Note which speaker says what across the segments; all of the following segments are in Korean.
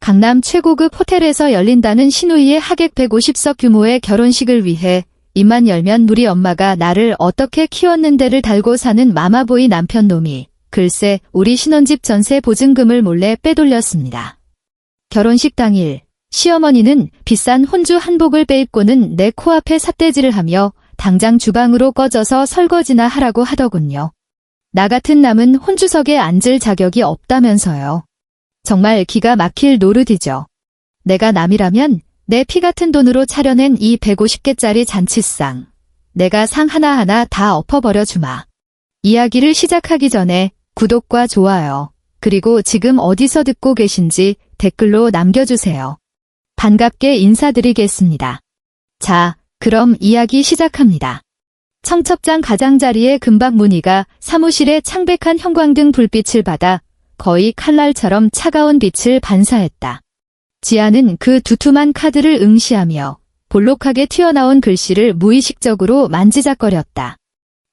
Speaker 1: 강남 최고급 호텔에서 열린다는 시누이의 하객 150석 규모의 결혼식을 위해 입만 열면 우리 엄마가 나를 어떻게 키웠는데를 달고 사는 마마보이 남편 놈이 글쎄 우리 신혼집 전세 보증금을 몰래 빼돌렸습니다. 결혼식 당일 시어머니는 비싼 혼주 한복을 빼입고는 내 코앞에 삿대질을 하며 당장 주방으로 꺼져서 설거지나 하라고 하더군요. 나 같은 남은 혼주석에 앉을 자격이 없다면서요. 정말 기가 막힐 노릇이죠. 내가 남이라면 내 피 같은 돈으로 차려낸 이 150개짜리 잔치상, 내가 상 하나하나 다 엎어버려 주마. 이야기를 시작하기 전에 구독과 좋아요, 그리고 지금 어디서 듣고 계신지 댓글로 남겨주세요. 반갑게 인사드리겠습니다. 자, 그럼 이야기 시작합니다. 청첩장 가장자리의 금박 무늬가 사무실의 창백한 형광등 불빛을 받아 거의 칼날처럼 차가운 빛을 반사했다. 지아는 그 두툼한 카드를 응시하며 볼록하게 튀어나온 글씨를 무의식적으로 만지작거렸다.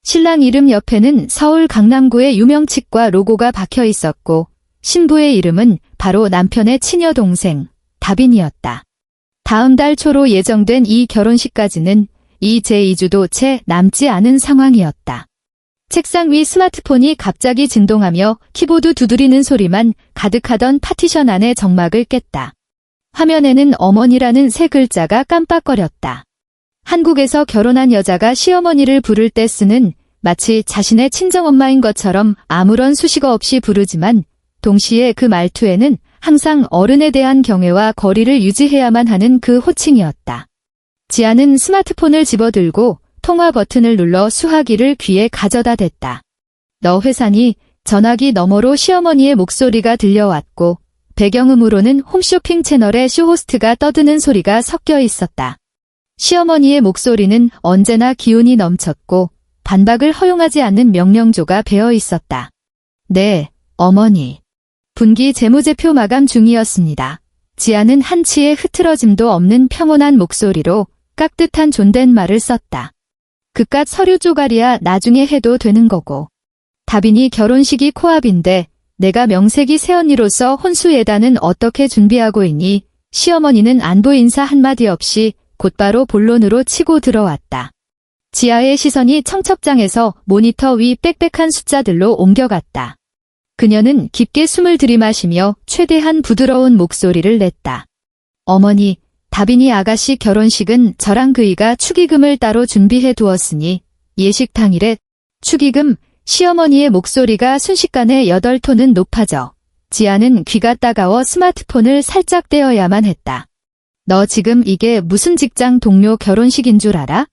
Speaker 1: 신랑 이름 옆에는 서울 강남구의 유명 치과 로고가 박혀 있었고 신부의 이름은 바로 남편의 친여 동생 다빈이었다. 다음 달 초로 예정된 이 결혼식까지는 이 제2주도 채 남지 않은 상황이었다. 책상 위 스마트폰이 갑자기 진동하며 키보드 두드리는 소리만 가득하던 파티션 안의 정막을 깼다. 화면에는 어머니라는 세 글자가 깜빡거렸다. 한국에서 결혼한 여자가 시어머니를 부를 때 쓰는 마치 자신의 친정엄마인 것처럼 아무런 수식어 없이 부르지만 동시에 그 말투에는 항상 어른에 대한 경애와 거리를 유지해야만 하는 그 호칭이었다. 지아는 스마트폰을 집어들고 통화 버튼을 눌러 수화기를 귀에 가져다 댔다. 너 회사니? 전화기 너머로 시어머니의 목소리가 들려왔고 배경음으로는 홈쇼핑 채널의 쇼호스트가 떠드는 소리가 섞여 있었다. 시어머니의 목소리는 언제나 기운이 넘쳤고 반박을 허용하지 않는 명령조가 배어 있었다. 네, 어머니. 분기 재무제표 마감 중이었습니다. 지아는 한치의 흐트러짐도 없는 평온한 목소리로 깍듯한 존댓말을 썼다. 그깟 서류 쪼가리야 나중에 해도 되는 거고. 다빈이 결혼식이 코앞인데 내가 명색이 새언니로서 혼수 예단은 어떻게 준비하고 있니? 시어머니는 안부 인사 한마디 없이 곧바로 본론으로 치고 들어왔다. 지아의 시선이 청첩장에서 모니터 위 빽빽한 숫자들로 옮겨갔다. 그녀는 깊게 숨을 들이마시며 최대한 부드러운 목소리를 냈다. 어머니, 다빈이 아가씨 결혼식은 저랑 그이가 축의금을 따로 준비해 두었으니 예식 당일에 축의금. 시어머니의 목소리가 순식간에 8톤은 높아져 지아는 귀가 따가워 스마트폰을 살짝 떼어야만 했다. 너 지금 이게 무슨 직장 동료 결혼식인 줄 알아?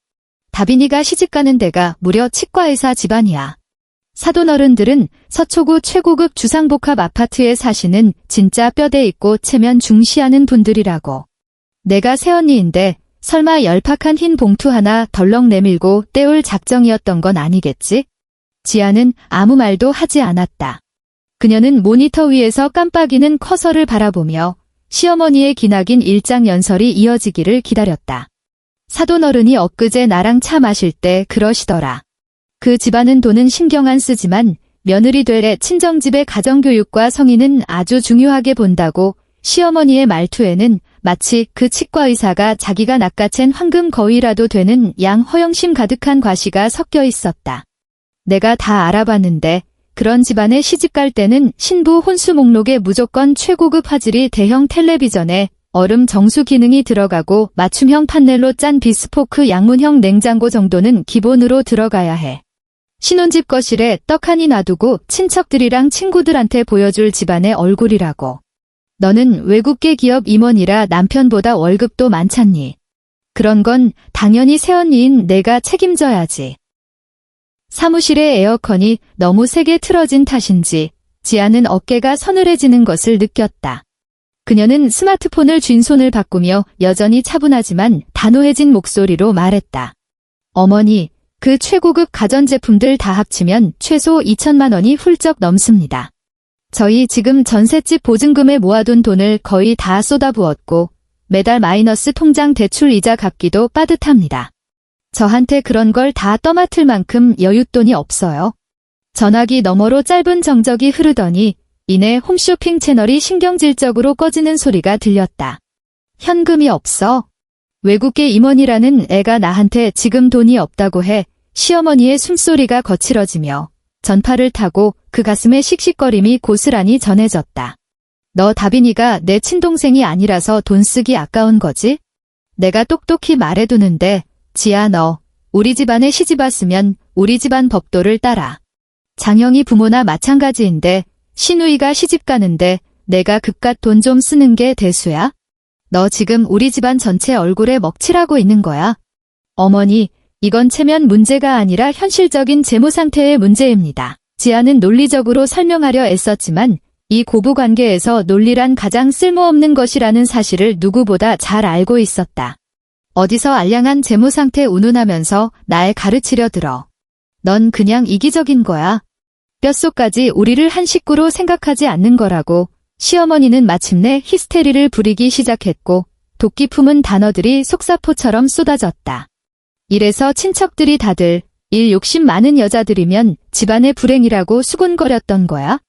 Speaker 1: 다빈이가 시집가는 데가 무려 치과의사 집안이야. 사돈어른들은 서초구 최고급 주상복합 아파트에 사시는 진짜 뼈대 있고 체면 중시하는 분들이라고. 내가 새언니인데 설마 얄팍한 흰 봉투 하나 덜렁 내밀고 떼올 작정이었던 건 아니겠지? 지아는 아무 말도 하지 않았다. 그녀는 모니터 위에서 깜빡이는 커서를 바라보며 시어머니의 기나긴 일장 연설이 이어지기를 기다렸다. 사돈어른이 엊그제 나랑 차 마실 때 그러시더라. 그 집안은 돈은 신경 안 쓰지만 며느리 될 친정집의 가정교육과 성의는 아주 중요하게 본다고. 시어머니의 말투에는 마치 그 치과의사가 자기가 낚아챈 황금 거위라도 되는 양허영심 가득한 과시가 섞여 있었다. 내가 다 알아봤는데 그런 집안에 시집갈 때는 신부 혼수 목록에 무조건 최고급 화질이 대형 텔레비전에 얼음 정수 기능이 들어가고 맞춤형 판넬로 짠 비스포크 양문형 냉장고 정도는 기본으로 들어가야 해. 신혼집 거실에 떡 하니 놔두고 친척들이랑 친구들한테 보여줄 집안의 얼굴이라고. 너는 외국계 기업 임원이라 남편보다 월급도 많잖니. 그런 건 당연히 새언니인 내가 책임져야지. 사무실의 에어컨이 너무 세게 틀어진 탓인지 지아는 어깨가 서늘해지는 것을 느꼈다. 그녀는 스마트폰을 쥔 손을 바꾸며 여전히 차분하지만 단호해진 목소리로 말했다. 어머니, 그 최고급 가전제품들 다 합치면 최소 2천만 원이 훌쩍 넘습니다. 저희 지금 전셋집 보증금에 모아둔 돈을 거의 다 쏟아부었고 매달 마이너스 통장 대출 이자 갚기도 빠듯합니다. 저한테 그런 걸 다 떠맡을 만큼 여윳돈이 없어요. 전화기 너머로 짧은 정적이 흐르더니 이내 홈쇼핑 채널이 신경질적으로 꺼지는 소리가 들렸다. 현금이 없어. 외국계 임원이라는 애가 나한테 지금 돈이 없다고 해. 시어머니의 숨소리가 거칠어지며 전파를 타고 그 가슴에 씩씩거림이 고스란히 전해졌다. 너 다빈이가 내 친동생이 아니라서 돈 쓰기 아까운 거지? 내가 똑똑히 말해두는데 지아 너 우리 집안에 시집 왔으면 우리 집안 법도를 따라. 장영이 부모나 마찬가지인데 시누이가 시집 가는데 내가 그깟 돈 좀 쓰는 게 대수야? 너 지금 우리 집안 전체 얼굴에 먹칠하고 있는 거야. 어머니, 이건 체면 문제가 아니라 현실적인 재무 상태의 문제입니다. 지아는 논리적으로 설명하려 애썼지만 이 고부관계에서 논리란 가장 쓸모없는 것이라는 사실을 누구보다 잘 알고 있었다. 어디서 알량한 재무 상태 운운하면서 날 가르치려 들어. 넌 그냥 이기적인 거야. 뼛속까지 우리를 한 식구로 생각하지 않는 거라고. 시어머니는 마침내 히스테리를 부리기 시작했고 도끼 품은 단어들이 속사포처럼 쏟아졌다. 이래서 친척들이 다들 일 욕심 많은 여자들이면 집안의 불행이라고 수군거렸던 거야?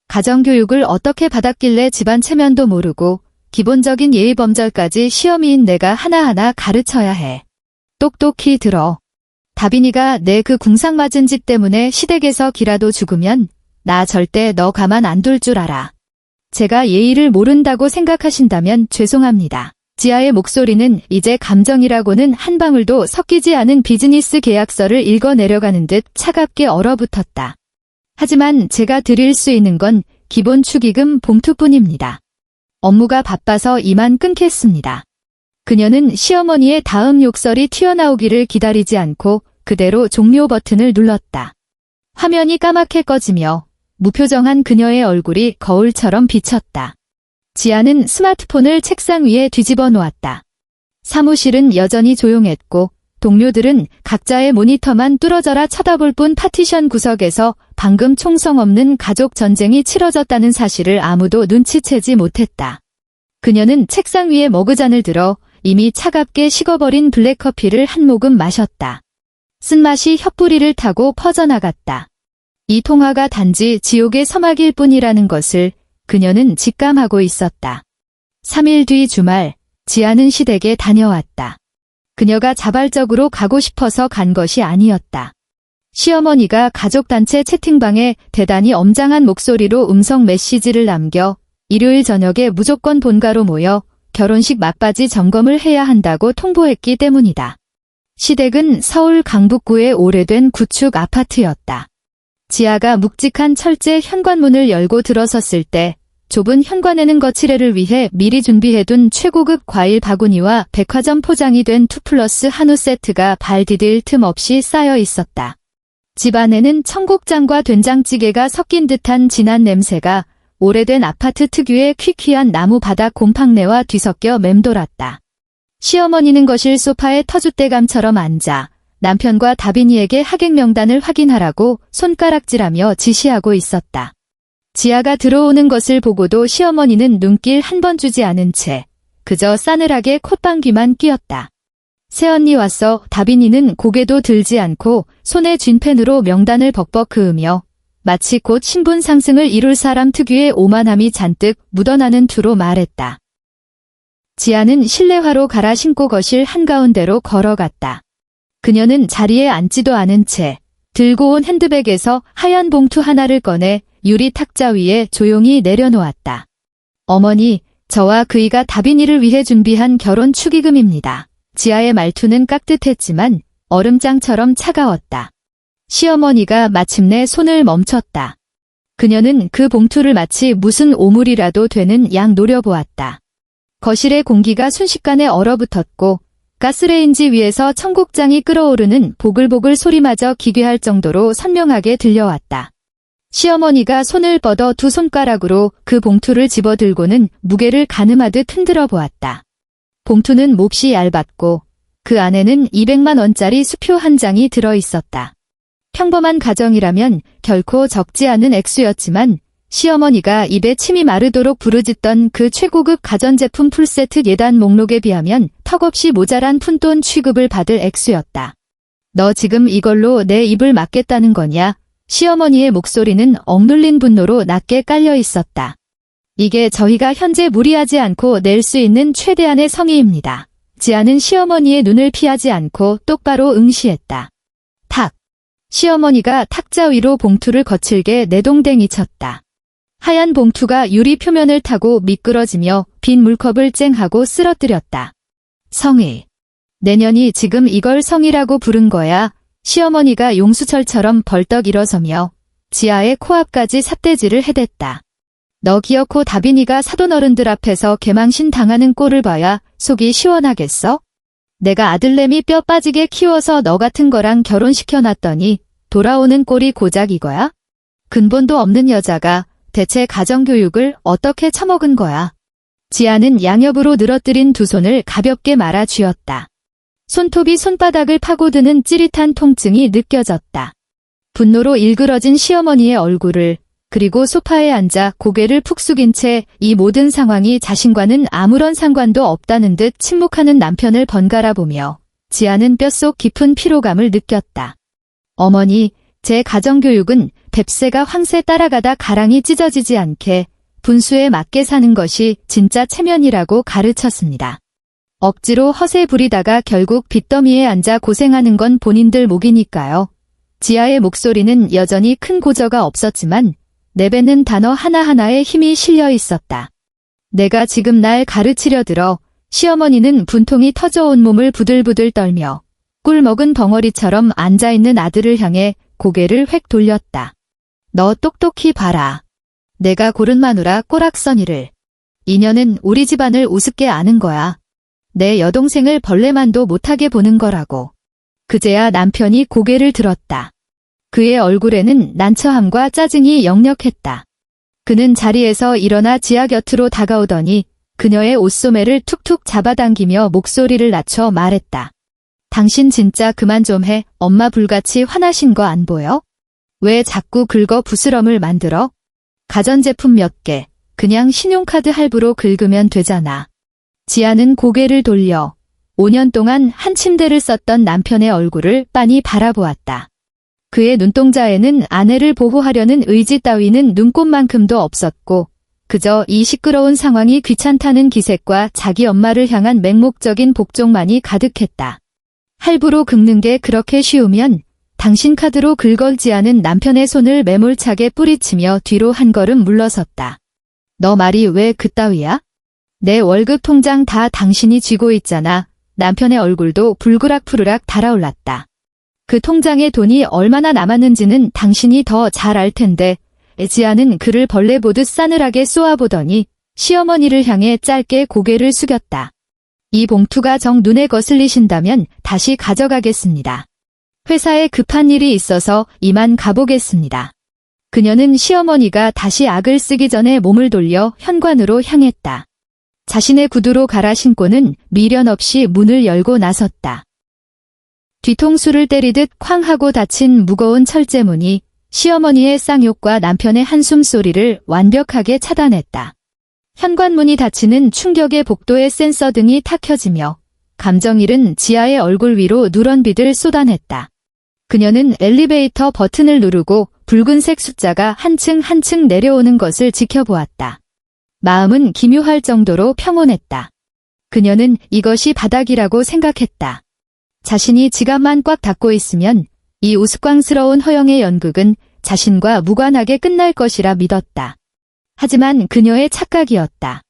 Speaker 1: 가정교육을 어떻게 받았길래 집안 체면도 모르고 기본적인 예의범절까지 시어미인 내가 하나하나 가르쳐야 해. 똑똑히 들어. 다빈이가 내 그 궁상맞은 짓 때문에 시댁에서 기라도 죽으면 나 절대 너 가만 안 둘 줄 알아. 제가 예의를 모른다고 생각하신다면 죄송합니다. 지아의 목소리는 이제 감정이라고는 한 방울도 섞이지 않은 비즈니스 계약서를 읽어내려가는 듯 차갑게 얼어붙었다. 하지만 제가 드릴 수 있는 건 기본 축의금 봉투뿐입니다. 업무가 바빠서 이만 끊겠습니다. 그녀는 시어머니의 다음 욕설이 튀어나오기를 기다리지 않고 그대로 종료 버튼을 눌렀다. 화면이 까맣게 꺼지며 무표정한 그녀의 얼굴이 거울처럼 비쳤다. 지아는 스마트폰을 책상 위에 뒤집어 놓았다. 사무실은 여전히 조용했고 동료들은 각자의 모니터만 뚫어져라 쳐다볼 뿐 파티션 구석에서 방금 총성 없는 가족 전쟁이 치러졌다는 사실을 아무도 눈치채지 못했다. 그녀는 책상 위에 머그잔을 들어 이미 차갑게 식어버린 블랙커피를 한 모금 마셨다. 쓴맛이 혀뿌리를 타고 퍼져나갔다. 이 통화가 단지 지옥의 서막일 뿐이라는 것을 그녀는 직감하고 있었다. 3일 뒤 주말, 지아는 시댁에 다녀왔다. 그녀가 자발적으로 가고 싶어서 간 것이 아니었다. 시어머니가 가족단체 채팅방에 대단히 엄장한 목소리로 음성 메시지를 남겨 일요일 저녁에 무조건 본가로 모여 결혼식 막바지 점검을 해야 한다고 통보했기 때문이다. 시댁은 서울 강북구의 오래된 구축 아파트였다. 지아가 묵직한 철제 현관문을 열고 들어섰을 때 좁은 현관에는 거치레를 위해 미리 준비해둔 최고급 과일 바구니와 백화점 포장이 된 2플러스 한우 세트가 발 디딜 틈 없이 쌓여 있었다. 집 안에는 청국장과 된장찌개가 섞인 듯한 진한 냄새가 오래된 아파트 특유의 퀴퀴한 나무 바닥 곰팡내와 뒤섞여 맴돌았다. 시어머니는 거실 소파에 터줏대감처럼 앉아 남편과 다빈이에게 하객 명단을 확인하라고 손가락질하며 지시하고 있었다. 지아가 들어오는 것을 보고도 시어머니는 눈길 한 번 주지 않은 채 그저 싸늘하게 콧방귀만 뀌었다. 새언니 왔어. 다빈이는 고개도 들지 않고 손에 쥔 펜으로 명단을 벅벅 그으며 마치 곧 신분 상승을 이룰 사람 특유의 오만함이 잔뜩 묻어나는 투로 말했다. 지아는 실내화로 갈아 신고 거실 한가운데로 걸어갔다. 그녀는 자리에 앉지도 않은 채 들고 온 핸드백에서 하얀 봉투 하나를 꺼내 유리 탁자 위에 조용히 내려놓았다. 어머니, 저와 그이가 다빈이를 위해 준비한 결혼 축의금입니다. 지아의 말투는 깍듯했지만 얼음장처럼 차가웠다. 시어머니가 마침내 손을 멈췄다. 그녀는 그 봉투를 마치 무슨 오물이라도 되는 양 노려보았다. 거실의 공기가 순식간에 얼어붙었고 가스레인지 위에서 청국장이 끓어오르는 보글보글 소리마저 기괴할 정도로 선명하게 들려왔다. 시어머니가 손을 뻗어 두 손가락으로 그 봉투를 집어들고는 무게를 가늠하듯 흔들어 보았다. 봉투는 몹시 얇았고 그 안에는 200만 원짜리 수표 한 장이 들어있었다. 평범한 가정이라면 결코 적지 않은 액수였지만 시어머니가 입에 침이 마르도록 부르짖던 그 최고급 가전제품 풀세트 예단 목록에 비하면 턱없이 모자란 푼돈 취급을 받을 액수였다. 너 지금 이걸로 내 입을 막겠다는 거냐? 시어머니의 목소리는 억눌린 분노로 낮게 깔려 있었다. 이게 저희가 현재 무리하지 않고 낼 수 있는 최대한의 성의입니다. 지아는 시어머니의 눈을 피하지 않고 똑바로 응시했다. 탁. 시어머니가 탁자 위로 봉투를 거칠게 내동댕이 쳤다. 하얀 봉투가 유리 표면을 타고 미끄러지며 빈 물컵을 쨍하고 쓰러뜨렸다. 성의. 내년이 지금 이걸 성의라고 부른 거야. 시어머니가 용수철처럼 벌떡 일어서며 지아의 코앞까지 삿대질을 해댔다. 너 기어코 다빈이가 사돈어른들 앞에서 개망신 당하는 꼴을 봐야 속이 시원하겠어? 내가 아들내미 뼈 빠지게 키워서 너 같은 거랑 결혼시켜놨더니 돌아오는 꼴이 고작 이거야? 근본도 없는 여자가 대체 가정교육을 어떻게 처먹은 거야? 지아는 양옆으로 늘어뜨린 두 손을 가볍게 말아 쥐었다. 손톱이 손바닥을 파고드는 찌릿한 통증이 느껴졌다. 분노로 일그러진 시어머니의 얼굴을, 그리고 소파에 앉아 고개를 푹 숙인 채 이 모든 상황이 자신과는 아무런 상관도 없다는 듯 침묵하는 남편을 번갈아 보며 지아는 뼛속 깊은 피로감을 느꼈다. 어머니, 제 가정교육은 뱁새가 황새 따라가다 가랑이 찢어지지 않게 분수에 맞게 사는 것이 진짜 체면이라고 가르쳤습니다. 억지로 허세 부리다가 결국 빚더미에 앉아 고생하는 건 본인들 목이니까요. 지아의 목소리는 여전히 큰 고저가 없었지만 내뱉는 단어 하나하나에 힘이 실려 있었다. 내가 지금 날 가르치려 들어. 시어머니는 분통이 터져 온몸을 부들부들 떨며 꿀 먹은 벙어리처럼 앉아있는 아들을 향해 고개를 획 돌렸다. 너 똑똑히 봐라. 내가 고른 마누라 꼬락서니를. 이년은 우리 집안을 우습게 아는 거야. 내 여동생을 벌레만도 못하게 보는 거라고. 그제야 남편이 고개를 들었다. 그의 얼굴에는 난처함과 짜증이 역력했다. 그는 자리에서 일어나 지아 곁으로 다가오더니 그녀의 옷소매를 툭툭 잡아당기며 목소리를 낮춰 말했다. 당신 진짜 그만 좀 해. 엄마 불같이 화나신 거 안 보여? 왜 자꾸 긁어 부스럼을 만들어? 가전제품 몇 개, 그냥 신용카드 할부로 긁으면 되잖아. 지아는 고개를 돌려 5년 동안 한 침대를 썼던 남편의 얼굴을 빤히 바라보았다. 그의 눈동자에는 아내를 보호하려는 의지 따위는 눈꼽만큼도 없었고 그저 이 시끄러운 상황이 귀찮다는 기색과 자기 엄마를 향한 맹목적인 복종만이 가득했다. 할부로 긁는 게 그렇게 쉬우면 당신 카드로 긁어지 않은 남편의 손을 매몰차게 뿌리치며 뒤로 한 걸음 물러섰다. 너 말이 왜 그따위야? 내 월급 통장 다 당신이 쥐고 있잖아. 남편의 얼굴도 불그락푸르락 달아올랐다. 그 통장에 돈이 얼마나 남았는지는 당신이 더 잘 알 텐데. 지아는 그를 벌레 보듯 싸늘하게 쏘아보더니 시어머니를 향해 짧게 고개를 숙였다. 이 봉투가 정 눈에 거슬리신다면 다시 가져가겠습니다. 회사에 급한 일이 있어서 이만 가보겠습니다. 그녀는 시어머니가 다시 악을 쓰기 전에 몸을 돌려 현관으로 향했다. 자신의 구두로 갈아 신고는 미련 없이 문을 열고 나섰다. 뒤통수를 때리듯 쾅 하고 닫힌 무거운 철제문이 시어머니의 쌍욕과 남편의 한숨 소리를 완벽하게 차단했다. 현관문이 닫히는 충격의 복도에 센서 등이 탁 켜지며 감정 잃은 지아의 얼굴 위로 누런 빛을 쏟아냈다. 그녀는 엘리베이터 버튼을 누르고 붉은색 숫자가 한층 한층 내려오는 것을 지켜보았다. 마음은 기묘할 정도로 평온했다. 그녀는 이것이 바닥이라고 생각했다. 자신이 지갑만 꽉 닫고 있으면 이 우스꽝스러운 허영의 연극은 자신과 무관하게 끝날 것이라 믿었다. 하지만 그녀의 착각이었다.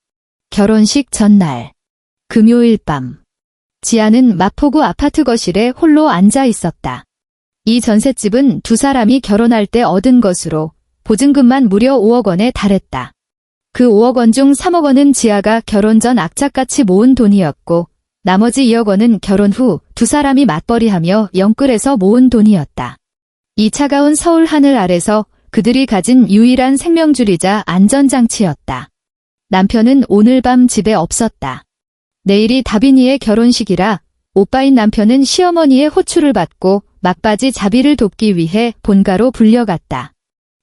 Speaker 1: 결혼식 전날, 금요일 밤, 지아는 마포구 아파트 거실에 홀로 앉아 있었다. 이 전셋집은 두 사람이 결혼할 때 얻은 것으로 보증금만 무려 5억 원에 달했다. 그 5억 원 중 3억 원은 지아가 결혼 전 악착같이 모은 돈이었고 나머지 2억 원은 결혼 후 두 사람이 맞벌이하며 영끌에서 모은 돈이었다. 이 차가운 서울 하늘 아래서 그들이 가진 유일한 생명줄이자 안전장치였다. 남편은 오늘 밤 집에 없었다. 내일이 다빈이의 결혼식이라 오빠인 남편은 시어머니의 호출을 받고 막바지 자비를 돕기 위해 본가로 불려갔다.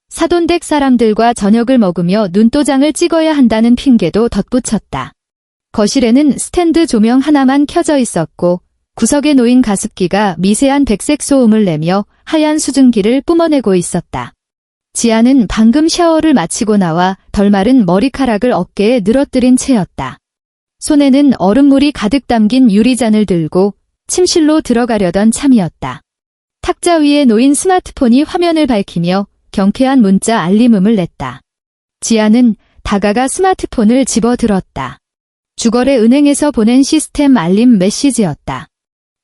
Speaker 1: 사돈댁 사람들과 저녁을 먹으며 눈도장을 찍어야 한다는 핑계도 덧붙였다. 거실에는 스탠드 조명 하나만 켜져 있었고 구석에 놓인 가습기가 미세한 백색 소음을 내며 하얀 수증기를 뿜어내고 있었다. 지아는 방금 샤워를 마치고 나와 덜 마른 머리카락을 어깨에 늘어뜨린 채였다. 손에는 얼음물이 가득 담긴 유리잔을 들고 침실로 들어가려던 참이었다. 탁자 위에 놓인 스마트폰이 화면을 밝히며 경쾌한 문자 알림음을 냈다. 지아는 다가가 스마트폰을 집어들었다. 주거래 은행에서 보낸 시스템 알림 메시지였다.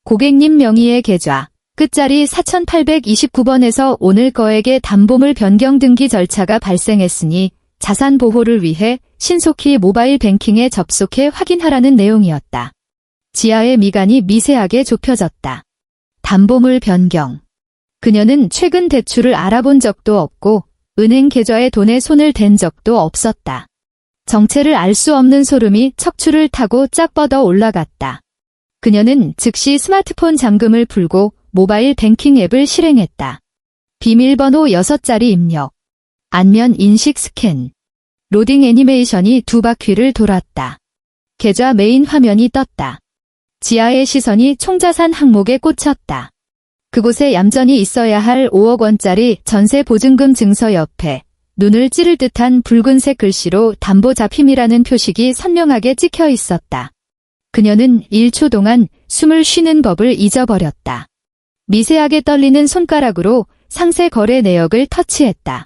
Speaker 1: 고객님 명의의 계좌, 끝자리 4829번에서 오늘 거액의 담보물 변경 등기 절차가 발생했으니 자산 보호를 위해 신속히 모바일 뱅킹에 접속해 확인하라는 내용이었다. 지아의 미간이 미세하게 좁혀졌다. 담보물 변경. 그녀는 최근 대출을 알아본 적도 없고 은행 계좌에 돈에 손을 댄 적도 없었다. 정체를 알 수 없는 소름이 척추를 타고 쫙 뻗어 올라갔다. 그녀는 즉시 스마트폰 잠금을 풀고 모바일 뱅킹 앱을 실행했다. 비밀번호 6자리 입력. 안면 인식 스캔. 로딩 애니메이션이 2바퀴를 돌았다. 계좌 메인 화면이 떴다. 지아의 시선이 총자산 항목에 꽂혔다. 그곳에 얌전히 있어야 할 5억 원짜리 전세 보증금 증서 옆에 눈을 찌를 듯한 붉은색 글씨로 담보 잡힘이라는 표식이 선명하게 찍혀 있었다. 그녀는 1초 동안 숨을 쉬는 법을 잊어버렸다. 미세하게 떨리는 손가락으로 상세 거래 내역을 터치했다.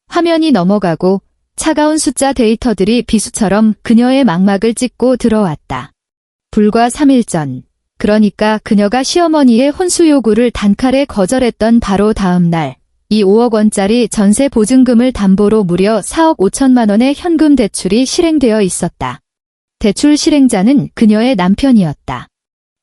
Speaker 1: 화면이 넘어가고 차가운 숫자 데이터들이 비수처럼 그녀의 망막을 찍고 들어왔다. 불과 3일 전, 그러니까 그녀가 시어머니의 혼수 요구를 단칼에 거절했던 바로 다음 날, 이 5억 원짜리 전세 보증금을 담보로 무려 4억 5천만 원의 현금 대출이 실행되어 있었다. 대출 실행자는 그녀의 남편이었다.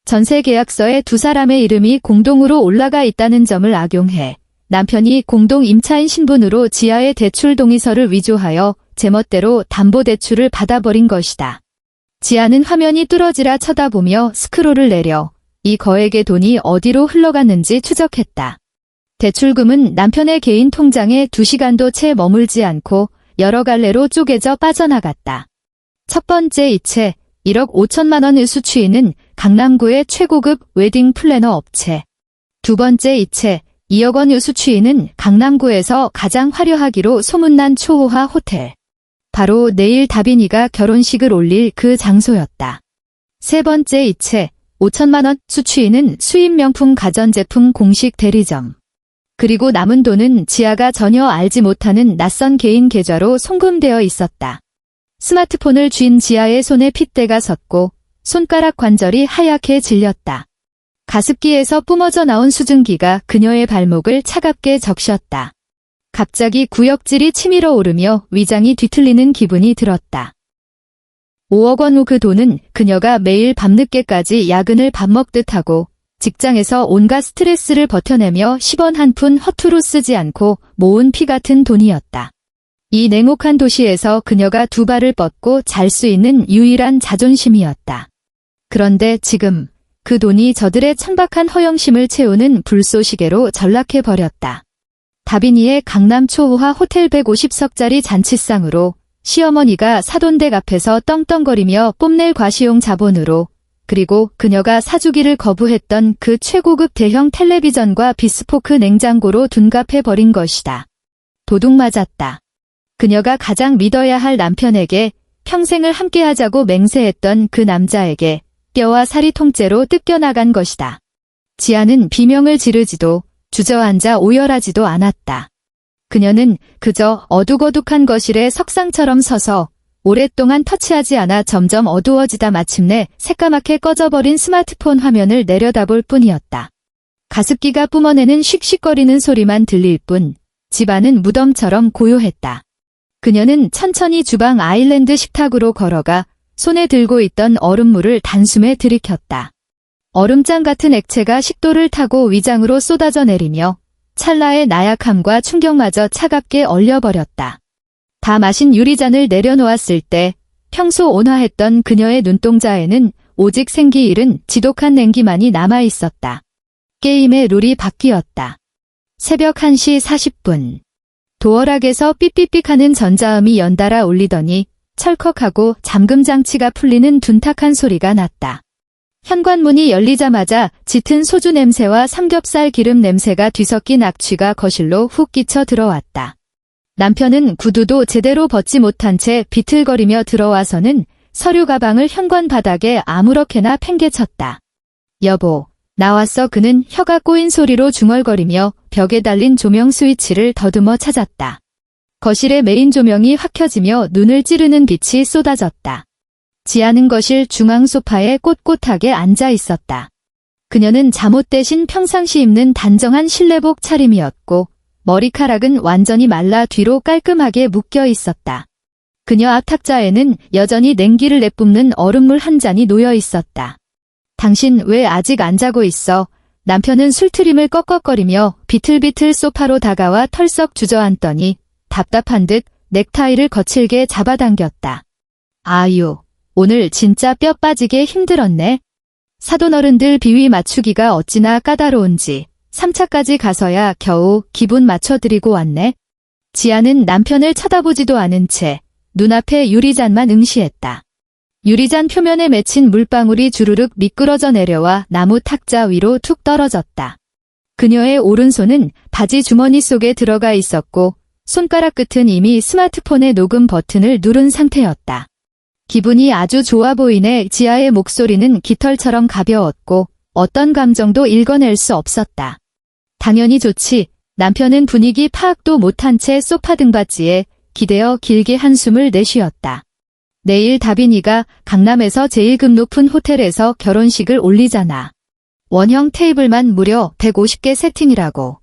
Speaker 1: 전세 계약서에 두 사람의 이름이 공동으로 올라가 있다는 점을 악용해 남편이 공동 임차인 신분으로 지아의 대출 동의서를 위조하여 제멋대로 담보대출을 받아버린 것이다. 지아는 화면이 뚫어지라 쳐다보며 스크롤을 내려 이 거액의 돈이 어디로 흘러갔는지 추적했다. 대출금은 남편의 개인 통장에 2시간도 채 머물지 않고 여러 갈래로 쪼개져 빠져나갔다. 첫 번째 이체 1억 5천만 원 의수취인은 강남구의 최고급 웨딩 플래너 업체. 두 번째 이체 2억 원 의수취인은 강남구에서 가장 화려하기로 소문난 초호화 호텔. 바로 내일 다빈이가 결혼식을 올릴 그 장소였다. 세 번째 이체 5천만 원 수취인은 수입 명품 가전제품 공식 대리점. 그리고 남은 돈은 지아가 전혀 알지 못하는 낯선 개인 계좌로 송금되어 있었다. 스마트폰을 쥔 지아의 손에 핏대가 섰고 손가락 관절이 하얗게 질렸다. 가습기에서 뿜어져 나온 수증기가 그녀의 발목을 차갑게 적셨다. 갑자기 구역질이 치밀어 오르며 위장이 뒤틀리는 기분이 들었다. 5억 원 후 그 돈은 그녀가 매일 밤늦게까지 야근을 밥 먹듯 하고 직장에서 온갖 스트레스를 버텨내며 10원 한 푼 허투루 쓰지 않고 모은 피 같은 돈이었다. 이 냉혹한 도시에서 그녀가 두 발을 뻗고 잘 수 있는 유일한 자존심이었다. 그런데 지금 그 돈이 저들의 천박한 허영심을 채우는 불쏘시개로 전락해버렸다. 다빈이의 강남 초호화 호텔 150석짜리 잔치상으로 시어머니가 사돈댁 앞에서 떵떵거리며 뽐낼 과시용 자본으로 그리고 그녀가 사주기를 거부했던 그 최고급 대형 텔레비전과 비스포크 냉장고로 둔갑해버린 것이다. 도둑 맞았다. 그녀가 가장 믿어야 할 남편에게 평생을 함께하자고 맹세했던 그 남자에게 뼈와 살이 통째로 뜯겨나간 것이다. 지아는 비명을 지르지도 주저앉아 오열하지도 않았다. 그녀는 그저 어둑어둑한 거실에 석상처럼 서서 오랫동안 터치하지 않아 점점 어두워지다 마침내 새까맣게 꺼져버린 스마트폰 화면을 내려다볼 뿐이었다. 가습기가 뿜어내는 씩씩거리는 소리만 들릴 뿐 집안은 무덤처럼 고요했다. 그녀는 천천히 주방 아일랜드 식탁으로 걸어가 손에 들고 있던 얼음물을 단숨에 들이켰다. 얼음장 같은 액체가 식도를 타고 위장으로 쏟아져 내리며 찰나의 나약함과 충격마저 차갑게 얼려버렸다. 다 마신 유리잔을 내려놓았을 때 평소 온화했던 그녀의 눈동자에는 오직 생기 잃은 지독한 냉기만이 남아있었다. 게임의 룰이 바뀌었다. 새벽 1시 40분. 도어락에서 삐삐삐하는 전자음이 연달아 울리더니 철컥하고 잠금 장치가 풀리는 둔탁한 소리가 났다. 현관문이 열리자마자 짙은 소주 냄새와 삼겹살 기름 냄새가 뒤섞인 악취가 거실로 훅 끼쳐 들어왔다. 남편은 구두도 제대로 벗지 못한 채 비틀거리며 들어와서는 서류 가방을 현관 바닥에 아무렇게나 팽개쳤다. 여보, 나왔어. 그는 혀가 꼬인 소리로 중얼거리며 벽에 달린 조명 스위치를 더듬어 찾았다. 거실의 메인 조명이 확 켜지며 눈을 찌르는 빛이 쏟아졌다. 지아는 거실 중앙 소파에 꼿꼿하게 앉아 있었다. 그녀는 잠옷 대신 평상시 입는 단정한 실내복 차림이었고 머리카락은 완전히 말라 뒤로 깔끔하게 묶여 있었다. 그녀 앞 탁자에는 여전히 냉기를 내뿜는 얼음물 한 잔이 놓여 있었다. 당신 왜 아직 안 자고 있어? 남편은 술트림을 꺽꺽거리며 비틀비틀 소파로 다가와 털썩 주저앉더니 답답한 듯 넥타이를 거칠게 잡아당겼다. 아유, 오늘 진짜 뼈 빠지게 힘들었네. 사돈어른들 비위 맞추기가 어찌나 까다로운지 3차까지 가서야 겨우 기분 맞춰드리고 왔네. 지아는 남편을 쳐다보지도 않은 채 눈앞에 유리잔만 응시했다. 유리잔 표면에 맺힌 물방울이 주르륵 미끄러져 내려와 나무 탁자 위로 툭 떨어졌다. 그녀의 오른손은 바지 주머니 속에 들어가 있었고 손가락 끝은 이미 스마트폰의 녹음 버튼을 누른 상태였다. 기분이 아주 좋아 보이네. 지아의 목소리는 깃털처럼 가벼웠고 어떤 감정도 읽어낼 수 없었다. 당연히 좋지. 남편은 분위기 파악도 못한 채 소파 등받이에 기대어 길게 한숨을 내쉬었다. 내일 다빈이가 강남에서 제일 급 높은 호텔에서 결혼식을 올리잖아. 원형 테이블만 무려 150개 세팅이라고.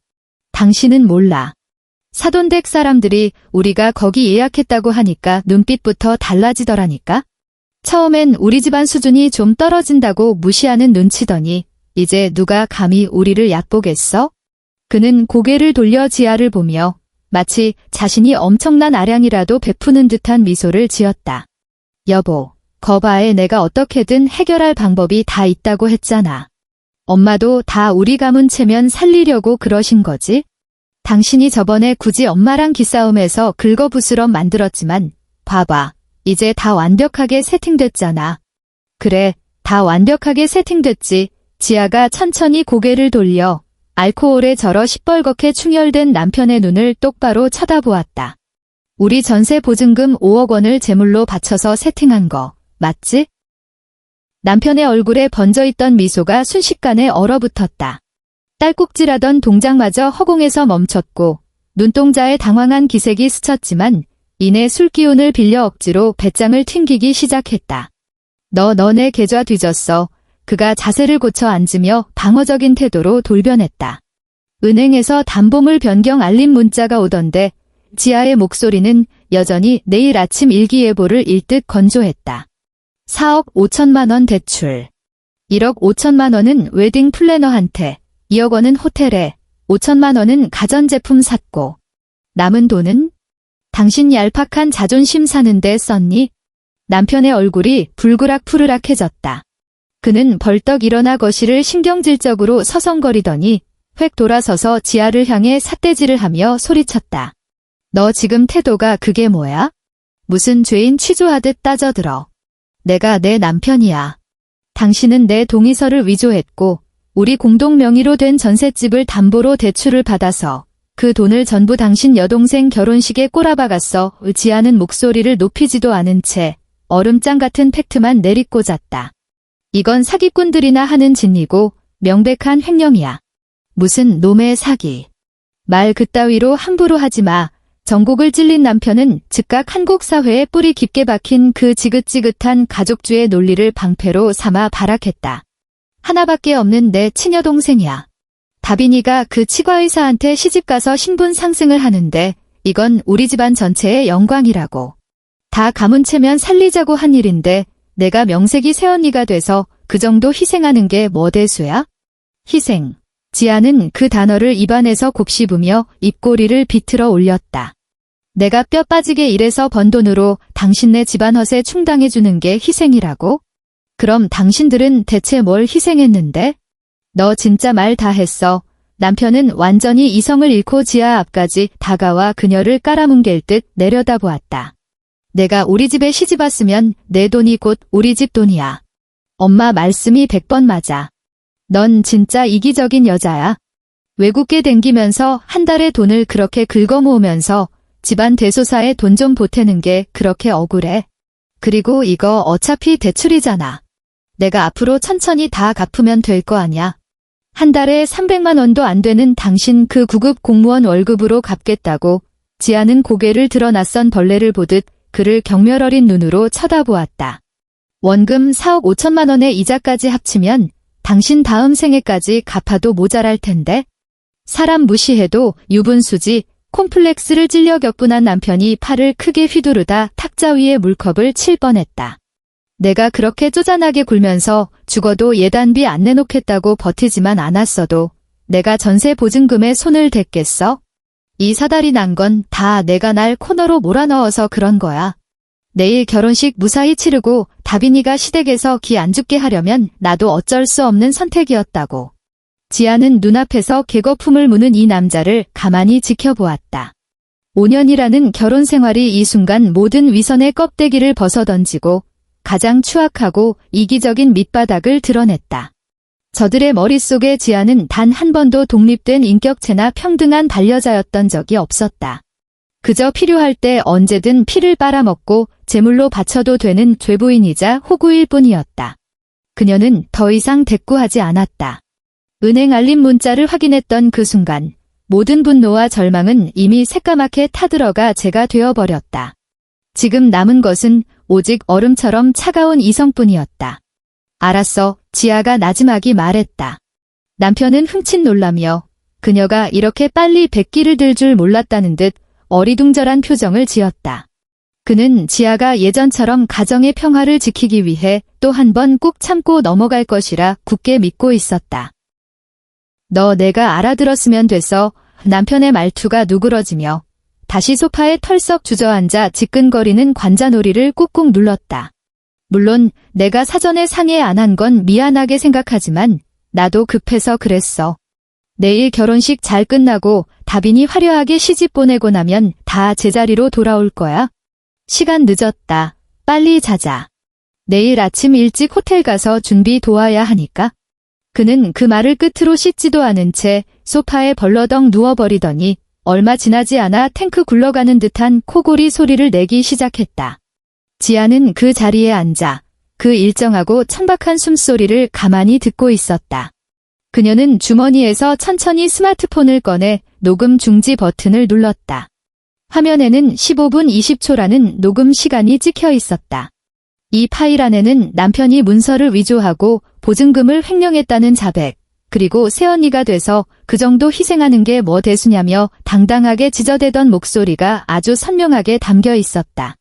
Speaker 1: 당신은 몰라. 사돈댁 사람들이 우리가 거기 예약했다고 하니까 눈빛부터 달라지더라니까. 처음엔 우리 집안 수준이 좀 떨어진다고 무시하는 눈치더니 이제 누가 감히 우리를 얕보겠어? 그는 고개를 돌려 지아를 보며 마치 자신이 엄청난 아량이라도 베푸는 듯한 미소를 지었다. 여보, 거봐에 내가 어떻게든 해결할 방법이 다 있다고 했잖아. 엄마도 다 우리 가문 체면 살리려고 그러신 거지? 당신이 저번에 굳이 엄마랑 기싸움해서 긁어부스럼 만들었지만 봐봐, 이제 다 완벽하게 세팅됐잖아. 그래, 다 완벽하게 세팅됐지. 지아가 천천히 고개를 돌려 알코올에 절어 시뻘겋게 충혈된 남편의 눈을 똑바로 쳐다보았다. 우리 전세 보증금 5억 원을 제물로 바쳐서 세팅한 거, 맞지? 남편의 얼굴에 번져있던 미소가 순식간에 얼어붙었다. 딸꾹질하던 동작마저 허공에서 멈췄고 눈동자에 당황한 기색이 스쳤지만 이내 술기운을 빌려 억지로 배짱을 튕기기 시작했다. 너네 계좌 뒤졌어. 그가 자세를 고쳐 앉으며 방어적인 태도로 돌변했다. 은행에서 담보물 변경 알림 문자가 오던데 지아의 목소리는 여전히 내일 아침 일기예보를 읽듯 건조했다. 4억 5천만 원 대출. 1억 5천만 원은 웨딩 플래너한테, 2억 원은 호텔에, 5천만 원은 가전제품 샀고. 남은 돈은? 당신 얄팍한 자존심 사는데 썼니? 남편의 얼굴이 불그락푸르락해졌다. 그는 벌떡 일어나 거실을 신경질적으로 서성거리더니 획 돌아서서 지아를 향해 삿대질을 하며 소리쳤다. 너 지금 태도가 그게 뭐야? 무슨 죄인 취조하듯 따져들어. 내가 내 남편이야. 당신은 내 동의서를 위조했고 우리 공동 명의로 된 전셋집을 담보로 대출을 받아서 그 돈을 전부 당신 여동생 결혼식에 꼬라박았어. 지아는 목소리를 높이지도 않은 채 얼음장 같은 팩트만 내리꽂았다. 이건 사기꾼들이나 하는 짓이고 명백한 횡령이야. 무슨 놈의 사기. 말 그따위로 함부로 하지 마. 전곡을 찔린 남편은 즉각 한국 사회에 뿌리 깊게 박힌 그 지긋지긋한 가족주의 논리를 방패로 삼아 발악했다. 하나밖에 없는 내 친여동생이야. 다빈이가 그 치과의사한테 시집가서 신분 상승을 하는데 이건 우리 집안 전체의 영광이라고. 다 가문 체면 살리자고 한 일인데 내가 명색이 새언니가 돼서 그 정도 희생하는 게 뭐 대수야? 희생. 지아는 그 단어를 입안에서 곱씹으며 입꼬리를 비틀어 올렸다. 내가 뼈 빠지게 일해서 번 돈으로 당신네 집안 허세 충당해주는 게 희생이라고? 그럼 당신들은 대체 뭘 희생했는데? 너 진짜 말 다 했어. 남편은 완전히 이성을 잃고 지아 앞까지 다가와 그녀를 깔아뭉갤 듯 내려다보았다. 내가 우리 집에 시집 왔으면 내 돈이 곧 우리 집 돈이야. 엄마 말씀이 100번 맞아. 넌 진짜 이기적인 여자야. 외국계 댕기면서 한 달에 돈을 그렇게 긁어 모으면서 집안 대소사에 돈 좀 보태는 게 그렇게 억울해. 그리고 이거 어차피 대출이잖아. 내가 앞으로 천천히 다 갚으면 될 거 아냐. 한 달에 300만 원도 안 되는 당신 그 구급 공무원 월급으로 갚겠다고. 지아는 고개를 들어 낯선 벌레를 보듯 그를 경멸 어린 눈으로 쳐다보았다. 원금 4억 5천만 원의 이자까지 합치면 당신 다음 생애까지 갚아도 모자랄 텐데. 사람 무시해도 유분수지 콤플렉스를 찔려 격분한 남편이 팔을 크게 휘두르다 탁자 위에 물컵을 칠 뻔했다. 내가 그렇게 쪼잔하게 굴면서 죽어도 예단비 안 내놓겠다고 버티지만 않았어도 내가 전세 보증금에 손을 댔겠어? 이 사달이 난 건 다 내가 날 코너로 몰아넣어서 그런 거야. 내일 결혼식 무사히 치르고 다빈이가 시댁에서 기 안 죽게 하려면 나도 어쩔 수 없는 선택이었다고. 지아는 눈앞에서 개거품을 무는 이 남자를 가만히 지켜보았다. 5년이라는 결혼 생활이 이 순간 모든 위선의 껍데기를 벗어던지고 가장 추악하고 이기적인 밑바닥을 드러냈다. 저들의 머릿속에 지아는 단 한 번도 독립된 인격체나 평등한 반려자였던 적이 없었다. 그저 필요할 때 언제든 피를 빨아먹고 제물로 바쳐도 되는 죄부인이자 호구일 뿐이었다. 그녀는 더 이상 대꾸하지 않았다. 은행 알림 문자를 확인했던 그 순간 모든 분노와 절망은 이미 새까맣게 타들어가 재가 되어버렸다. 지금 남은 것은 오직 얼음처럼 차가운 이성뿐이었다. 알았어, 지아가 나지막이 말했다. 남편은 흠칫 놀라며 그녀가 이렇게 빨리 백기를 들 줄 몰랐다는 듯 어리둥절한 표정을 지었다. 그는 지아가 예전처럼 가정의 평화를 지키기 위해 또 한 번 꾹 참고 넘어갈 것이라 굳게 믿고 있었다. 너 내가 알아들었으면 됐어. 남편의 말투가 누그러지며 다시 소파에 털썩 주저앉아 지끈거리는 관자놀이를 꾹꾹 눌렀다. 물론 내가 사전에 상의 안 한 건 미안하게 생각하지만 나도 급해서 그랬어. 내일 결혼식 잘 끝나고 다빈이 화려하게 시집 보내고 나면 다 제자리로 돌아올 거야. 시간 늦었다. 빨리 자자. 내일 아침 일찍 호텔 가서 준비 도와야 하니까. 그는 그 말을 끝으로 씻지도 않은 채 소파에 벌러덩 누워버리더니 얼마 지나지 않아 탱크 굴러가는 듯한 코골이 소리를 내기 시작했다. 지아는 그 자리에 앉아 그 일정하고 천박한 숨소리를 가만히 듣고 있었다. 그녀는 주머니에서 천천히 스마트폰을 꺼내 녹음 중지 버튼을 눌렀다. 화면에는 15분 20초라는 녹음 시간이 찍혀 있었다. 이 파일 안에는 남편이 문서를 위조하고 보증금을 횡령했다는 자백, 그리고 새언니가 돼서 그 정도 희생하는 게 뭐 대수냐며 당당하게 지저대던 목소리가 아주 선명하게 담겨 있었다.